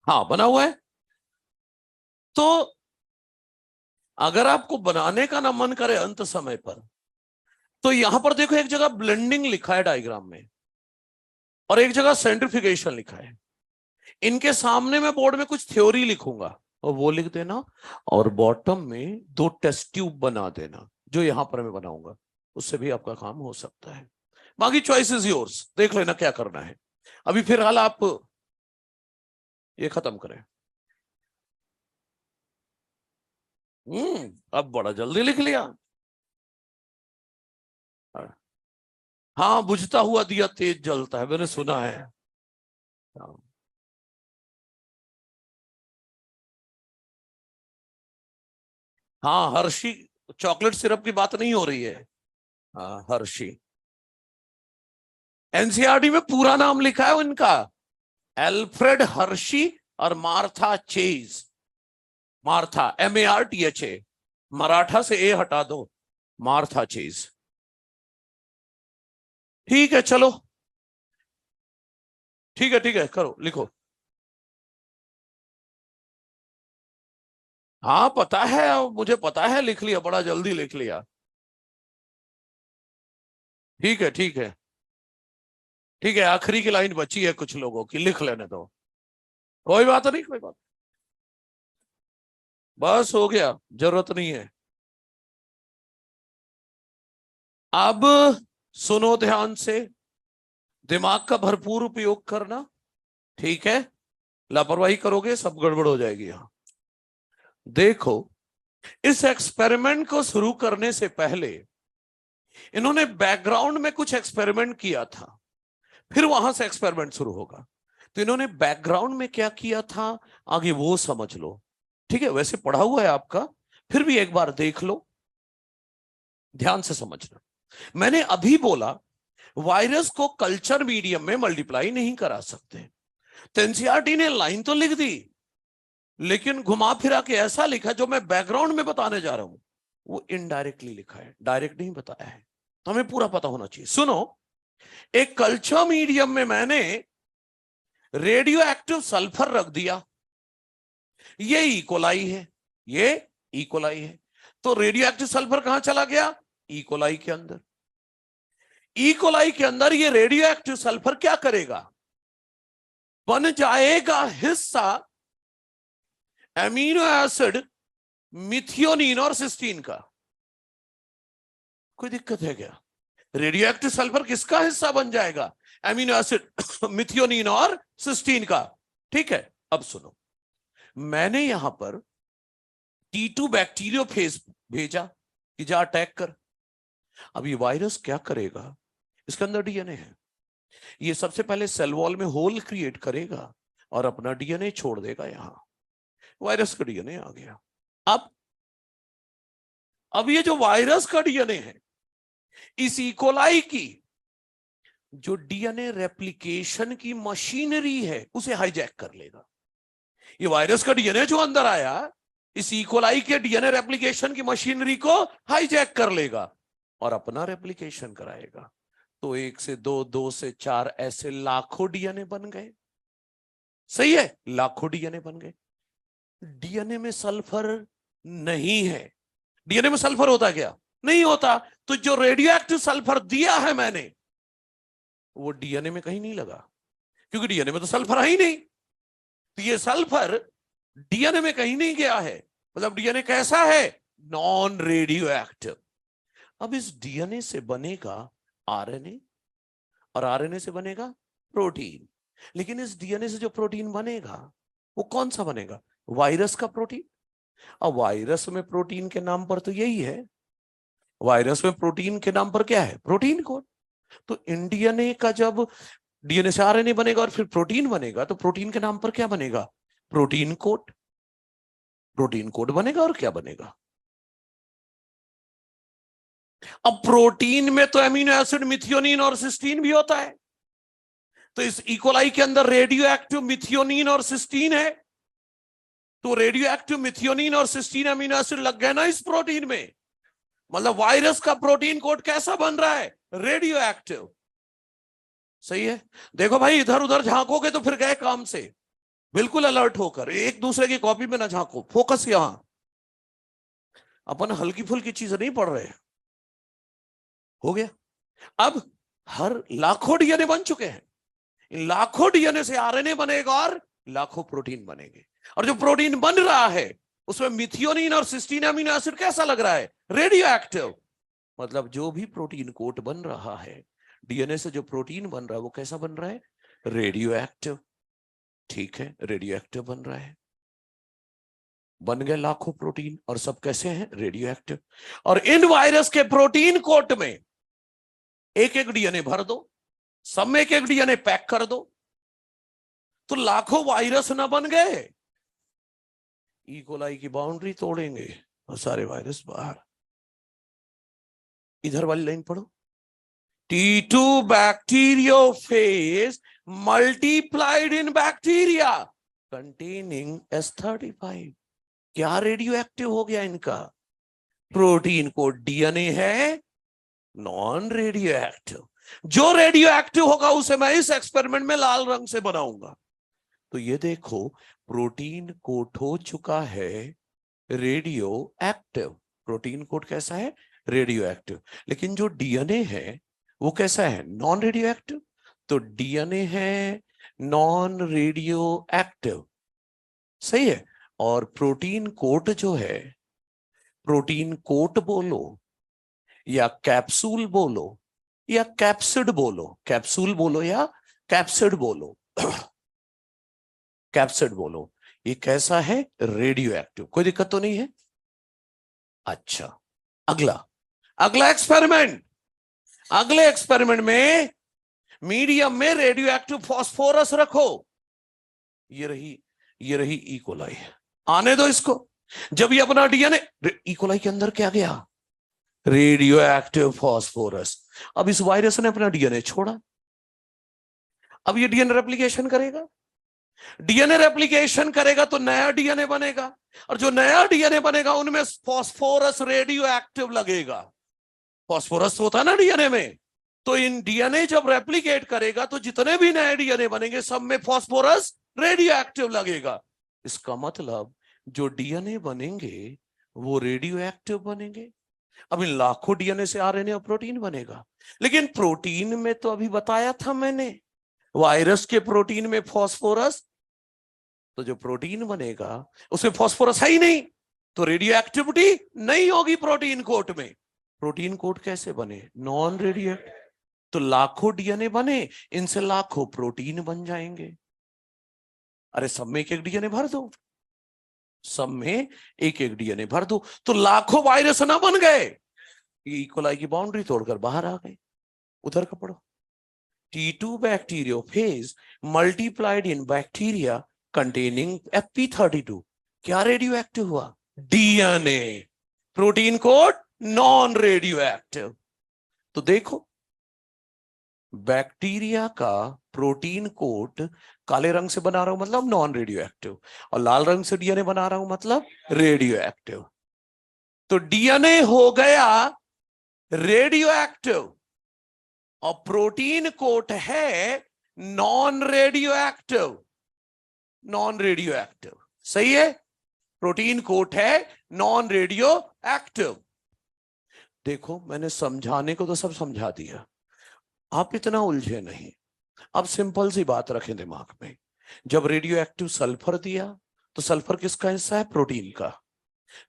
हाँ बना हुआ है। तो अगर आपको बनाने का ना मन करे अंत समय पर, तो यहां पर देखो एक जगह ब्लेंडिंग लिखा है डायग्राम में और एक जगह सेंट्रिफिकेशन लिखा है। इनके सामने मैं बोर्ड में कुछ थ्योरी लिखूंगा और वो लिख देना, और बॉटम में 2 टेस्ट ट्यूब बना देना जो यहां पर मैं बनाऊंगा। उससे भी आपका काम हो सकता है। बाकी चॉइस इज योर्स, देख लेना क्या करना है। अभी फिलहाल आप ये खत्म करें। अब बड़ा जल्दी लिख लिया। हाँ, बुझता हुआ दिया तेज जलता है, मैंने सुना है। हाँ, हाँ हर्षी चॉकलेट सिरप की बात नहीं हो रही है। हाँ हर्षी। एनसीईआरटी में पूरा नाम लिखा है उनका, एल्फ्रेड हर्शी और Martha chase. Martha MARTHA, Maratha से ए हटा दो, मार्था चेज। ठीक है चलो, ठीक है करो लिखो। हाँ पता है, मुझे पता है, लिख लिया, बड़ा जल्दी लिख लिया। ठीक है ठीक है ठीक है, आखिरी की लाइन बची है कुछ लोगों की, लिख लेने दो। कोई बात नहीं, कोई बात, बस हो गया, जरूरत नहीं है। अब सुनो ध्यान से, दिमाग का भरपूर उपयोग करना, ठीक है? लापरवाही करोगे सब गड़बड़ हो जाएगी। यहां देखो, इस एक्सपेरिमेंट को शुरू करने से पहले इन्होंने बैकग्राउंड में कुछ एक्सपेरिमेंट किया था, फिर वहां से एक्सपेरिमेंट शुरू होगा। तो इन्होंने बैकग्राउंड में क्या किया था आगे वो समझ लो, ठीक है? वैसे पढ़ा हुआ है आपका, फिर भी एक बार देख लो, ध्यान से समझना। मैंने अभी बोला वायरस को कल्चर मीडियम में मल्टीप्लाई नहीं करा सकते, तो एनसीईआरटी ने लाइन तो लिख दी, लेकिन घुमा फिरा के ऐसा लिखा जो मैं बैकग्राउंड में बताने जा रहा हूं वो इनडायरेक्टली लिखा है, डायरेक्ट नहीं बताया है। तो हमें पूरा पता होना चाहिए। सुनो, एक कल्चर मीडियम में मैंने रेडियो एक्टिव सल्फर रख दिया, ये इकोलाई है, ये इकोलाई है। तो रेडियो एक्टिव सल्फर कहां चला गया? इकोलाई के अंदर। इकोलाई के अंदर ये रेडियो एक्टिव सल्फर क्या करेगा? बन जाएगा हिस्सा एमिनो एसिड मिथियोनिन और सिस्टीन का। कोई दिक्कत है क्या? रेडियो एक्टिव सल्फर किसका हिस्सा बन जाएगा? एमिनो एसिड मिथियोनिन और सिस्टीन का। ठीक है, अब सुनो, मैंने यहां पर T2 बैक्टीरियोफेज भेजा कि जा अटैक कर। अब ये वायरस क्या करेगा? इसके अंदर डीएनए है, ये सबसे पहले सेल वॉल में होल क्रिएट करेगा और अपना डीएनए छोड़ देगा। यहां वायरस का डीएनए आ गया। अब ये जो वायरस का डीएनए है, इस इकोलाई की जो डीएनए रेप्लिकेशन की मशीनरी है उसे हाईजैक कर लेगा। ये वायरस का डीएनए जो अंदर आया, इस इकोलाई के डीएनए रेप्लिकेशन की मशीनरी को हाईजैक कर लेगा और अपना रेप्लिकेशन कराएगा। तो 1 से 2, 2 से 4, ऐसे लाखों डीएनए बन गए। सही है, लाखों डीएनए बन गए। डीएनए में सल्फर नहीं है। डीएनए में सल्फर होता क्या? नहीं होता। तो जो रेडियो एक्टिव सल्फर दिया है मैंने, वो डीएनए में कहीं नहीं लगा, क्योंकि डीएनए में तो सल्फर है ही नहीं। तो ये सल्फर डीएनए में कहीं नहीं गया है। मतलब डीएनए कैसा है? Non radio active. अब इस डीएनए से बनेगा आरएनए और आरएनए से बनेगा प्रोटीन। लेकिन इस डीएनए से जो प्रोटीन बनेगा वो कौन सा बनेगा? वायरस का प्रोटीन। अब वायरस में प्रोटीन के नाम पर तो यही है, वायरस में प्रोटीन के नाम पर क्या है? Protein code. तो इन डीएनए का जब डीएनए से आरएनए बनेगा और फिर प्रोटीन बनेगा, तो प्रोटीन के नाम पर क्या बनेगा? Protein code. प्रोटीन कोड बनेगा और क्या बनेगा? अब प्रोटीन में तो एमिनो एसिड मिथियोनिन और सिस्टीन भी होता है। तो इस इकोलाई के अंदर रेडियो एक्टिव मिथियोनिन और सिस्टीन है, तो रेडियो एक्टिव मिथियोनिन और सिस्टीन एमिनो एसिड लग गए ना इस प्रोटीन में। मतलब वायरस का प्रोटीन कोड कैसा बन रहा है? Radio active. सही है। देखो भाई, इधर उधर झांकोगे तो फिर गए काम से। बिल्कुल अलर्ट होकर, एक दूसरे की कॉपी में ना झांको, फोकस यहां। अपन हल्की फुल्की चीज नहीं पढ़ रहे। हो गया। अब हर लाखों डीएनए बन चुके हैं, इन लाखों डीएनए से आरएनए बनेगा और लाखों प्रोटीन बनेंगे। और जो प्रोटीन बन रहा है उसमें मिथियोनिन और सिस्टीन अमीनो एसिड कैसा लग रहा है? Radio active. मतलब जो भी प्रोटीन कोट बन रहा है, डीएनए से जो प्रोटीन बन रहा है वो कैसा बन रहा है? Radio active. ठीक है, रेडियो एक्टिव बन रहा है। बन गए लाखों प्रोटीन, और सब कैसे हैं? Radio active. और इन वायरस के प्रोटीन कोट में एक एक डीएनए भर दो, सब में एक एक डीएनए पैक कर दो, तो लाखों वायरस ना बन गए। ई कोलाई की बाउंड्री तोड़ेंगे और सारे वायरस बाहर। इधर वाली लाइन पढ़ो। T2 bacteriophage multiplied in bacteria containing S35। क्या रेडियो एक्टिव हो गया इनका? प्रोटीन को डीएनए है, नॉन रेडियो एक्टिव। जो रेडियो एक्टिव होगा उसे मैं इस एक्सपेरिमेंट में लाल रंग से बनाऊंगा। तो ये देखो, प्रोटीन कोट हो चुका है रेडियो एक्टिव। प्रोटीन कोट कैसा है? Radio active. लेकिन जो डीएनए है वो कैसा है? Non radio active. तो डीएनए है नॉन रेडियो एक्टिव, सही है। और प्रोटीन कोट जो है, प्रोटीन कोट बोलो या कैप्सूल बोलो या कैप्सिड बोलो, कैप्सूल बोलो या कैप्सिड बोलो कैप्सिड बोलो, ये कैसा है? Radio active. कोई दिक्कत तो नहीं है? अच्छा, अगला अगला एक्सपेरिमेंट। अगले एक्सपेरिमेंट में मीडियम में रेडियो एक्टिव फास्फोरस रखो। ये रही ई कोलाई। आने दो इसको। जब ये अपना डीएनए, ई कोलाई के अंदर क्या गया? Radio active phosphorus. अब इस वायरस ने अपना डीएनए छोड़ा। अब ये डीएनए रेप्लिकेशन करेगा। डीएनए रेप्लिकेशन करेगा तो नया डीएनए बनेगा, और जो नया डीएनए बनेगा उनमें फास्फोरस रेडियो एक्टिव लगेगा। फास्फोरस होता है ना डीएनए में। तो इन डीएनए जब रेप्लिकेट करेगा तो जितने भी नए डीएनए बनेंगे सब में फास्फोरस रेडियो एक्टिव लगेगा। इसका मतलब जो डीएनए बनेंगे वो रेडियो एक्टिव बनेंगे। अब इन लाखों डीएनए से आरएनए और प्रोटीन बनेगा। लेकिन प्रोटीन में तो अभी बताया था मैंने, वायरस के प्रोटीन में फास्फोरस, तो जो प्रोटीन बनेगा उसमें फास्फोरस है ही नहीं, तो रेडियो एक्टिविटी नहीं होगी प्रोटीन कोट में। प्रोटीन कोट कैसे बने? Non radio. तो लाखों डीएनए बने, इनसे लाखों प्रोटीन बन जाएंगे। अरे सब में एक एक डीएनए भर दो, सब में एक एक डीएनए भर दो, तो लाखों वायरस ना बन गए। ई कोलाई की बाउंड्री तोड़कर बाहर आ गए। उधर का पढ़ो। T2 bacteriophage multiplied in bacteria containing Fp32। क्या रेडियो एक्टिव हुआ? DNA. Protein code non radio active. तो देखो, बैक्टीरिया का प्रोटीन कोट काले रंग से बना रहा हूं मतलब नॉन रेडियो एक्टिव, और लाल रंग से डीएनए बना रहा हूं मतलब रेडियो एक्टिव। तो डीएनए हो गया रेडियो एक्टिव और प्रोटीन कोट है non radio active. Non radio active, सही है। प्रोटीन कोट है नॉन रेडियो एक्टिव। देखो, मैंने समझाने को तो सब समझा दिया, आप इतना उलझे नहीं। अब सिंपल सी बात रखें दिमाग में। जब रेडियो एक्टिव सल्फर दिया तो सल्फर किसका हिस्सा है? प्रोटीन का।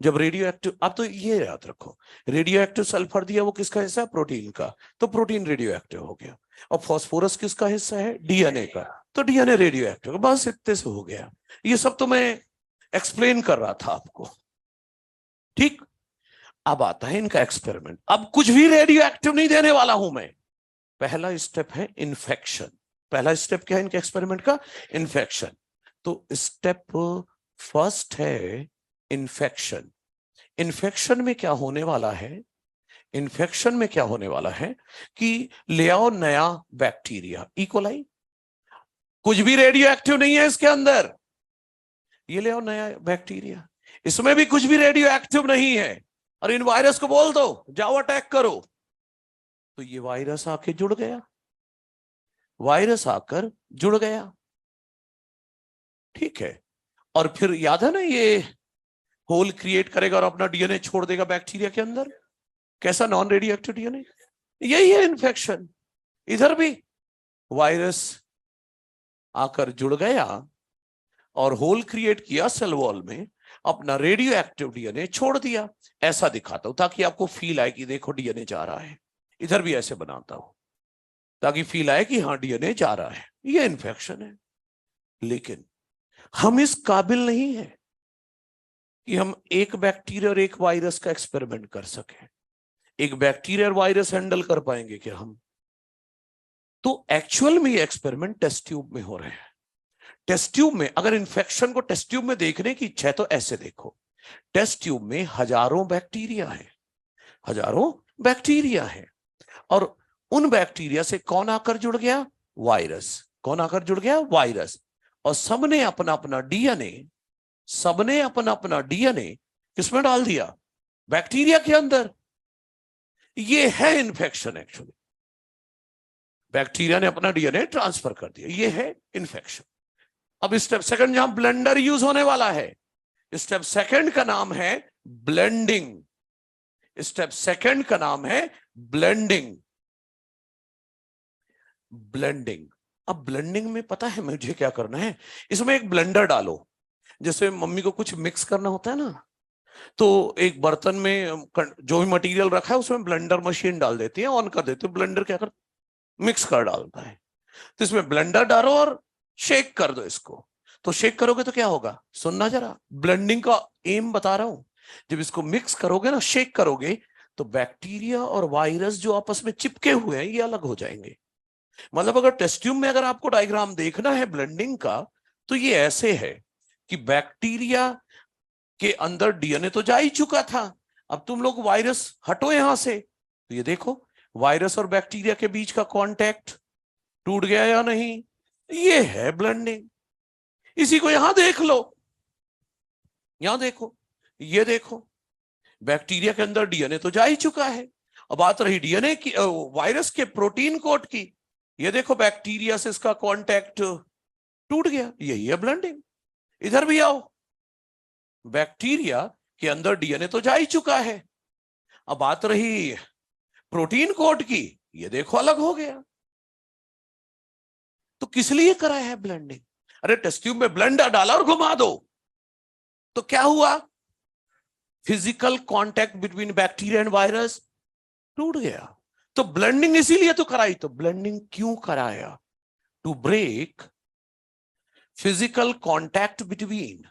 जब रेडियो एक्टिव, अब तो ये याद रखो, रेडियो एक्टिव सल्फर दिया वो किसका हिस्सा है? प्रोटीन का। तो प्रोटीन रेडियो एक्टिव हो गया। और फास्फोरस किसका हिस्सा है? डीएनए का। तो डीएनए रेडियो एक्टिव। बस इतने से हो गया। ये सब तो मैं एक्सप्लेन कर रहा था आपको, ठीक। अब आता है इनका एक्सपेरिमेंट। अब कुछ भी रेडियो एक्टिव नहीं देने वाला हूं मैं। पहला स्टेप है इन्फेक्शन। पहला स्टेप क्या है इनके एक्सपेरिमेंट का? इन्फेक्शन। तो स्टेप फर्स्ट है इन्फेक्शन। इन्फेक्शन में क्या होने वाला है? इन्फेक्शन में क्या होने वाला है कि ले आओ नया बैक्टीरिया, ई कोलाई। कुछ भी रेडियो एक्टिव नहीं है इसके अंदर। ये ले आओ नया बैक्टीरिया, इसमें भी कुछ भी रेडियो एक्टिव नहीं है, और इन वायरस को बोल दो जाओ अटैक करो। तो ये वायरस आके जुड़ गया, वायरस आकर जुड़ गया। ठीक है, और फिर याद है ना, ये होल क्रिएट करेगा और अपना डीएनए छोड़ देगा बैक्टीरिया के अंदर। कैसा? Non radio active DNA. यही है इन्फेक्शन। इधर भी वायरस आकर जुड़ गया और होल क्रिएट किया सेल वॉल में, अपना रेडियो एक्टिव डीएनए छोड़ दिया। ऐसा दिखाता हूं ताकि आपको फील आए कि देखो डीएनए जा रहा है। इधर भी ऐसे बनाता हूं ताकि फील आए कि हाँ डीएनए जा रहा है। ये इन्फेक्शन है। लेकिन हम इस काबिल नहीं है कि हम एक बैक्टीरिया और एक वायरस का एक्सपेरिमेंट कर सकें। एक बैक्टीरिया और वायरस हैंडल कर पाएंगे क्या हम? तो एक्चुअल में ये एक्सपेरिमेंट टेस्ट ट्यूब में हो रहे हैं। टेस्ट ट्यूब में अगर इन्फेक्शन को टेस्ट ट्यूब में देखने की इच्छा है तो ऐसे देखो, टेस्ट ट्यूब में हजारों बैक्टीरिया है, हजारों बैक्टीरिया है, और उन बैक्टीरिया से कौन आकर जुड़ गया? वायरस। कौन आकर जुड़ गया? वायरस। और सबने अपना अपना डीएनए किसमें डाल दिया? बैक्टीरिया के अंदर। ये है इन्फेक्शन। एक्चुअली बैक्टीरिया ने अपना डीएनए ट्रांसफर कर दिया, ये है इन्फेक्शन। अब स्टेप सेकंड जहां ब्लेंडर यूज होने वाला है, स्टेप सेकंड का नाम है ब्लेंडिंग। स्टेप सेकंड का नाम है ब्लेंडिंग। ब्लेंडिंग। अब ब्लेंडिंग में पता है मुझे क्या करना है? इसमें एक ब्लेंडर डालो। जैसे मम्मी को कुछ मिक्स करना होता है ना, तो एक बर्तन में जो भी मटेरियल रखा है उसमें ब्लेंडर मशीन डाल देती है, ऑन कर देती है। ब्लेंडर क्या कर, मिक्स कर डालता है। तो इसमें ब्लेंडर डालो और शेक कर दो इसको। तो शेक करोगे तो क्या होगा? सुनना जरा, ब्लेंडिंग का एम बता रहा हूं। जब इसको मिक्स करोगे ना, शेक करोगे, तो बैक्टीरिया और वायरस जो आपस में चिपके हुए हैं ये अलग हो जाएंगे। मतलब अगर टेस्ट ट्यूब में अगर आपको डायग्राम देखना है ब्लेंडिंग का, तो ये ऐसे है कि बैक्टीरिया के अंदर डीएनए तो जा ही चुका था। अब तुम लोग वायरस हटो यहां से, तो ये देखो वायरस और बैक्टीरिया के बीच का कांटेक्ट टूट गया या नहीं। ये है ब्लेंडिंग। इसी को यहां देख लो, यहां देखो, ये देखो बैक्टीरिया के अंदर डीएनए तो जा ही चुका है। अब बात रही डीएनए की, वायरस के प्रोटीन कोड की। ये देखो बैक्टीरिया से इसका कांटेक्ट टूट गया, यही है ब्लेंडिंग। इधर भी आओ, बैक्टीरिया के अंदर डीएनए तो जा ही चुका है। अब बात रही प्रोटीन कोड की, ये देखो अलग हो गया। तो किस लिए कराया है ब्लेंडिंग? अरे टेस्ट ट्यूब में ब्लेंडर डाला और घुमा दो, तो क्या हुआ? Physical contact between bacteria and virus टूट गया। तो ब्लेंडिंग इसीलिए तो कराई। तो ब्लेंडिंग क्यों कराया? To break physical contact between,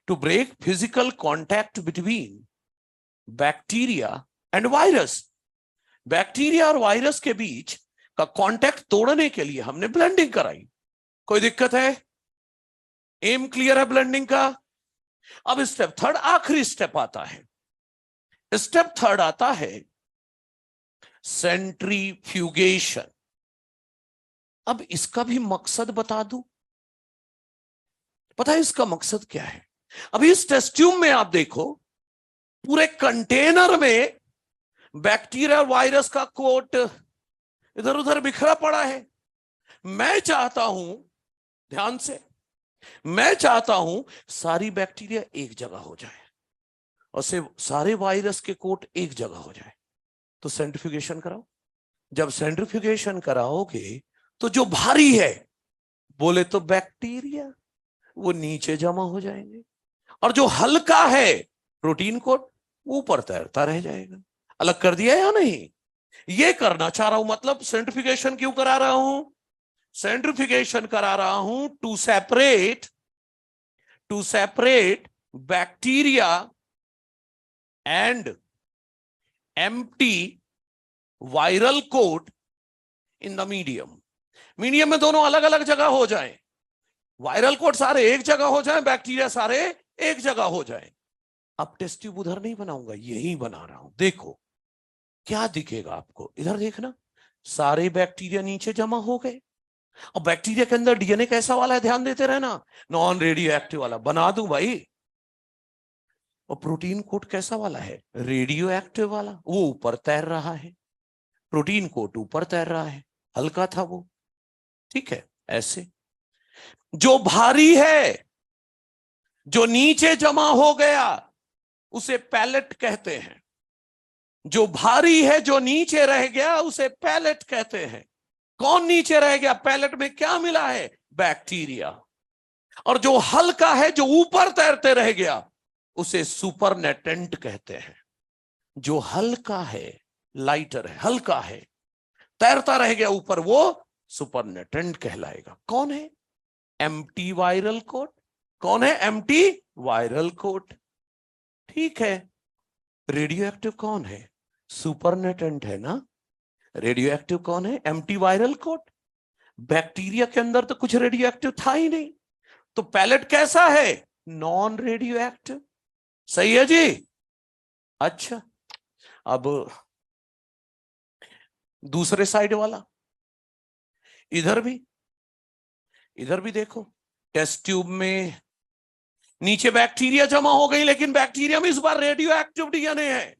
to break physical contact between bacteria and virus. Bacteria और वायरस के बीच का कांटेक्ट तोड़ने के लिए हमने ब्लेंडिंग कराई। कोई दिक्कत है? एम क्लियर है ब्लेंडिंग का? अब स्टेप थर्ड, आखिरी स्टेप आता है। स्टेप थर्ड आता है सेंट्रीफ्यूगेशन। अब इसका भी मकसद बता दूं? पता है इसका मकसद क्या है? अभी इस टेस्ट ट्यूब में आप देखो, पूरे कंटेनर में बैक्टीरिया वायरस का कोट इधर उधर बिखरा पड़ा है। मैं चाहता हूं, ध्यान से, मैं चाहता हूं सारी बैक्टीरिया एक जगह हो जाए और सारे वायरस के कोट एक जगह हो जाए। तो सेंट्रीफ्यूगेशन कराओ। जब सेंट्रीफ्यूगेशन कराओगे तो जो भारी है, बोले तो बैक्टीरिया, वो नीचे जमा हो जाएंगे, और जो हल्का है प्रोटीन कोट, ऊपर तैरता रह जाएगा। अलग कर दिया या नहीं? ये करना चाह रहा हूं। मतलब सेंट्रीफ्यूगेशन क्यों करा रहा हूं? सेंट्रीफ्यूगेशन करा रहा हूं to separate bacteria and empty viral coat in the medium. Medium में दोनों अलग अलग जगह हो जाएं, वायरल कोट सारे एक जगह हो जाएं, बैक्टीरिया सारे एक जगह हो जाएं। अब टेस्ट ट्यूब उधर नहीं बनाऊंगा, यही बना रहा हूं। देखो क्या दिखेगा आपको, इधर देखना, सारे बैक्टीरिया नीचे जमा हो गए। और बैक्टीरिया के अंदर डीएनए कैसा वाला है, ध्यान देते रहना, नॉन रेडियो एक्टिव वाला। बना दूं भाई? और प्रोटीन कोट कैसा वाला है? रेडियो एक्टिव वाला। वो ऊपर तैर रहा है, प्रोटीन कोट ऊपर तैर रहा है, हल्का था वो। ठीक है, ऐसे जो भारी है, जो नीचे जमा हो गया, उसे पैलेट कहते हैं। जो भारी है, जो नीचे रह गया, उसे पैलेट कहते हैं। कौन नीचे रह गया? पैलेट में क्या मिला है? बैक्टीरिया। और जो हल्का है, जो ऊपर तैरते रह गया, उसे सुपरनेटेंट कहते हैं। जो हल्का है, लाइटर है, हल्का है, तैरता रह गया ऊपर, वो सुपरनेटेंट कहलाएगा। कौन है? Empty viral coat. कौन है? Empty viral coat. ठीक है। रेडियो एक्टिव कौन है? सुपरनेटेंट है ना। रेडियो एक्टिव कौन है? Empty viral coat. बैक्टीरिया के अंदर तो कुछ रेडियो एक्टिव था ही नहीं, तो पैलेट कैसा है? Non radio active. सही है जी। अच्छा, अब दूसरे साइड वाला, इधर भी देखो। टेस्ट ट्यूब में नीचे बैक्टीरिया जमा हो गई, लेकिन बैक्टीरिया में इस बार रेडियो एक्टिव डीएनए है।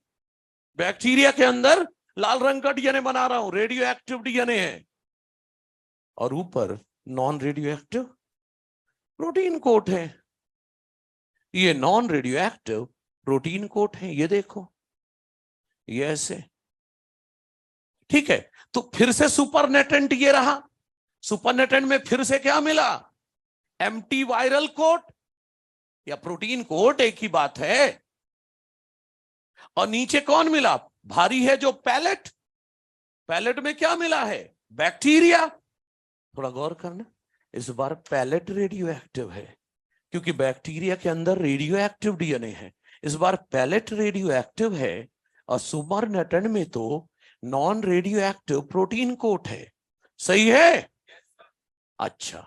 बैक्टीरिया के अंदर लाल रंग का डीएनए बना रहा हूं, रेडियो एक्टिव डीएनए है। और ऊपर non radio active protein coat है। ये non radio active protein coat है, ये देखो, ये ऐसे। ठीक है, तो फिर से सुपरनेटेंट ये रहा। सुपरनेटेंट में फिर से क्या मिला? एम्प्टी वायरल कोट या प्रोटीन कोट, एक ही बात है। और नीचे कौन मिला? भारी है जो पैलेट। पैलेट में क्या मिला है? बैक्टीरिया। थोड़ा गौर करना, इस बार पैलेट रेडियो एक्टिव है, क्योंकि बैक्टीरिया के अंदर रेडियो एक्टिव डीएनए है। इस बार पैलेट रेडियो एक्टिव है, और सुपरनेटेंट में तो non radio active protein coat है। सही है? अच्छा,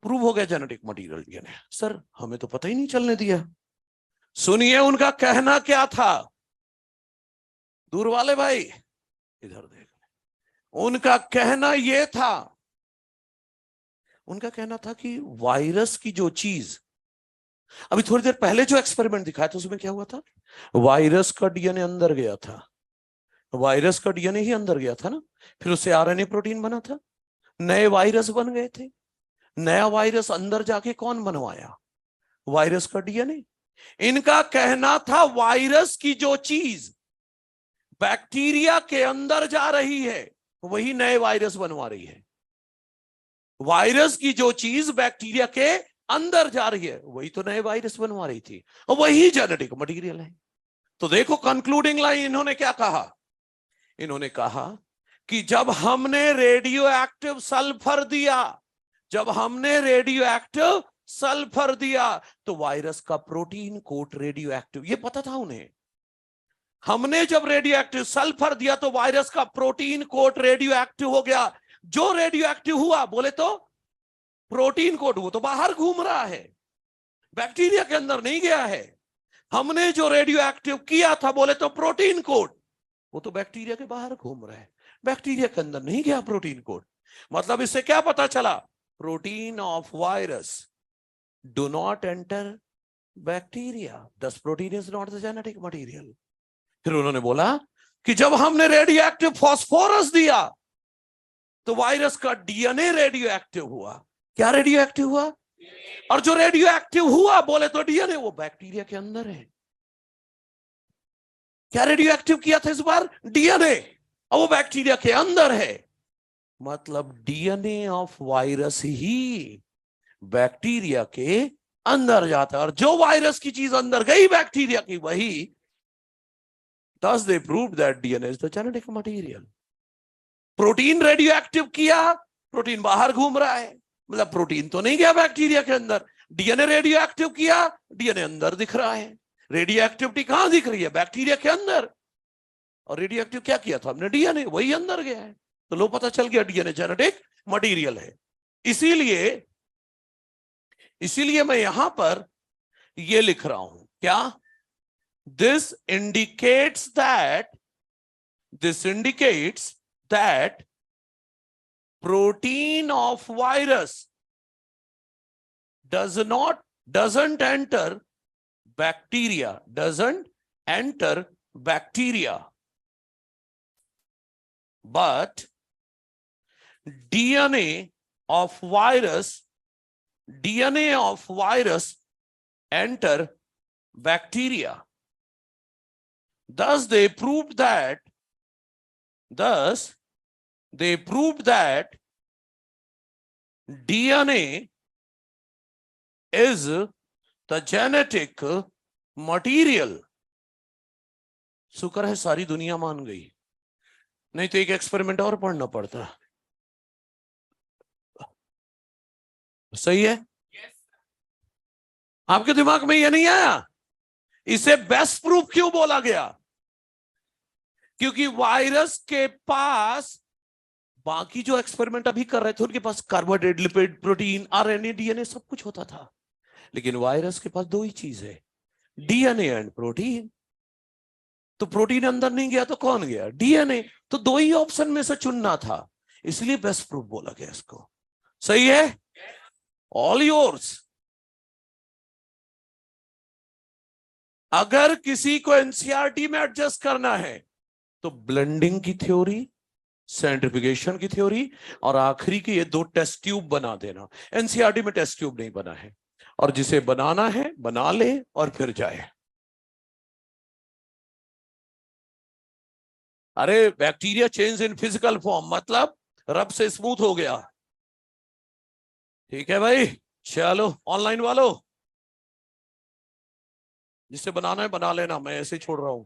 प्रूव हो गया जेनेटिक मटेरियल डीएनए। सर हमें तो पता ही नहीं चलने दिया। सुनिए उनका कहना क्या था। दूर वाले भाई इधर देख, उनका कहना यह था, उनका कहना था कि वायरस की जो चीज, अभी थोड़ी देर पहले जो एक्सपेरिमेंट दिखाया था उसमें क्या हुआ था? वायरस का डीएनए अंदर गया था। वायरस का डीएनए ही अंदर गया था ना, फिर उससे आरएनए प्रोटीन बना था, नए वायरस बन गए थे। नया वायरस अंदर जाके कौन बनवाया? वायरस का डीएनए। इनका कहना था वायरस की जो चीज बैक्टीरिया के अंदर जा रही है, वही नए वायरस बनवा रही है। वायरस की जो चीज बैक्टीरिया के अंदर जा रही है, वही तो नए वायरस बनवा रही थी, और वही जेनेटिक मटेरियल है। तो देखो कंक्लूडिंग लाइन इन्होंने क्या कहा। इन्होंने कहा कि जब हमने रेडियो एक्टिव सल्फर दिया, जब हमने रेडियो एक्टिव सल्फर दिया, तो वायरस का प्रोटीन कोट रेडियो एक्टिव, ये पता था उन्हें। हमने जब रेडियो एक्टिव सल्फर दिया तो वायरस का प्रोटीन कोट रेडियो एक्टिव हो गया। जो रेडियो एक्टिव हुआ, बोले तो प्रोटीन कोट, वो तो बाहर घूम रहा है, बैक्टीरिया के अंदर नहीं गया है। हमने जो रेडियो एक्टिव किया था, बोले तो प्रोटीन कोट, वो तो बैक्टीरिया के बाहर घूम रहा है, बैक्टीरिया के अंदर नहीं गया प्रोटीन कोट। मतलब इससे क्या पता चला? Protein of virus do not enter bacteria, this protein is not the genetic material. फिर उन्होंने बोला कि जब हमने रेडियो एक्टिव फास्फोरस दिया, तो वायरस का डीएनए रेडियो एक्टिव हुआ। क्या रेडियो एक्टिव हुआ? और जो रेडियो एक्टिव हुआ, बोले तो डीएनए, वो बैक्टीरिया के अंदर है। क्या रेडियो एक्टिव किया था इस बार? डीएनए, और वो बैक्टीरिया के अंदर है। मतलब DNA of virus he bacteria के अंदर जाता है, और जो वायरस की चीज अंदर गई बैक्टीरिया की, वही thus they proved that DNA is the genetic material. Protein radio active किया, प्रोटीन बाहर घूम रहा है, मतलब प्रोटीन तो नहीं गया बैक्टीरिया के अंदर। डीएनए रेडियो एक्टिव किया, डीएनए अंदर दिख रहा है। रेडियो एक्टिविटी कहां दिख रही है? बैक्टीरिया के अंदर। और रेडियो एक्टिव क्या किया था हमने? डीएनए, वही अंदर गया है। तो लो पता चल गया डीएनए जेनेटिक मटेरियल है। इसीलिए मैं यहां पर ये लिख रहा हूं, क्या? This indicates that protein of virus doesn't enter bacteria, but DNA of virus DNA of virus enter bacteria. Thus they proved that DNA is the genetic material. शुक्र है सारी दुनिया मान गई, नहीं तो एक एक्सपेरिमेंट और पढ़ना पड़ता। सही है? आपके दिमाग में यह नहीं आया? इसे बेस्ट प्रूफ क्यों बोला गया? क्योंकि वायरस के पास बाकी जो एक्सपेरिमेंट अभी कर रहे थे उनके पास carbohydrate, lipid, protein, RNA, DNA सब कुछ होता था, लेकिन वायरस के पास दो ही चीज है, डीएनए एंड प्रोटीन। तो प्रोटीन अंदर नहीं गया तो कौन गया? डीएनए। तो दो ही ऑप्शन में से चुनना था, इसलिए बेस्ट प्रूफ बोला गया इसको। सही है? All yours. अगर किसी को एनसीईआरटी में एडजस्ट करना है तो ब्लेंडिंग की थ्योरी, सेंट्रिफिकेशन की थ्योरी और आखिरी के ये दो टेस्ट ट्यूब बना देना। एनसीईआरटी में टेस्ट ट्यूब नहीं बना है, और जिसे बनाना है बना ले और फिर जाए। अरे bacteria change in physical form, मतलब रब से स्मूथ हो गया। ठीक है भाई, चलो ऑनलाइन वालों जिसे बनाना है बना लेना, मैं ऐसे छोड़ रहा हूं।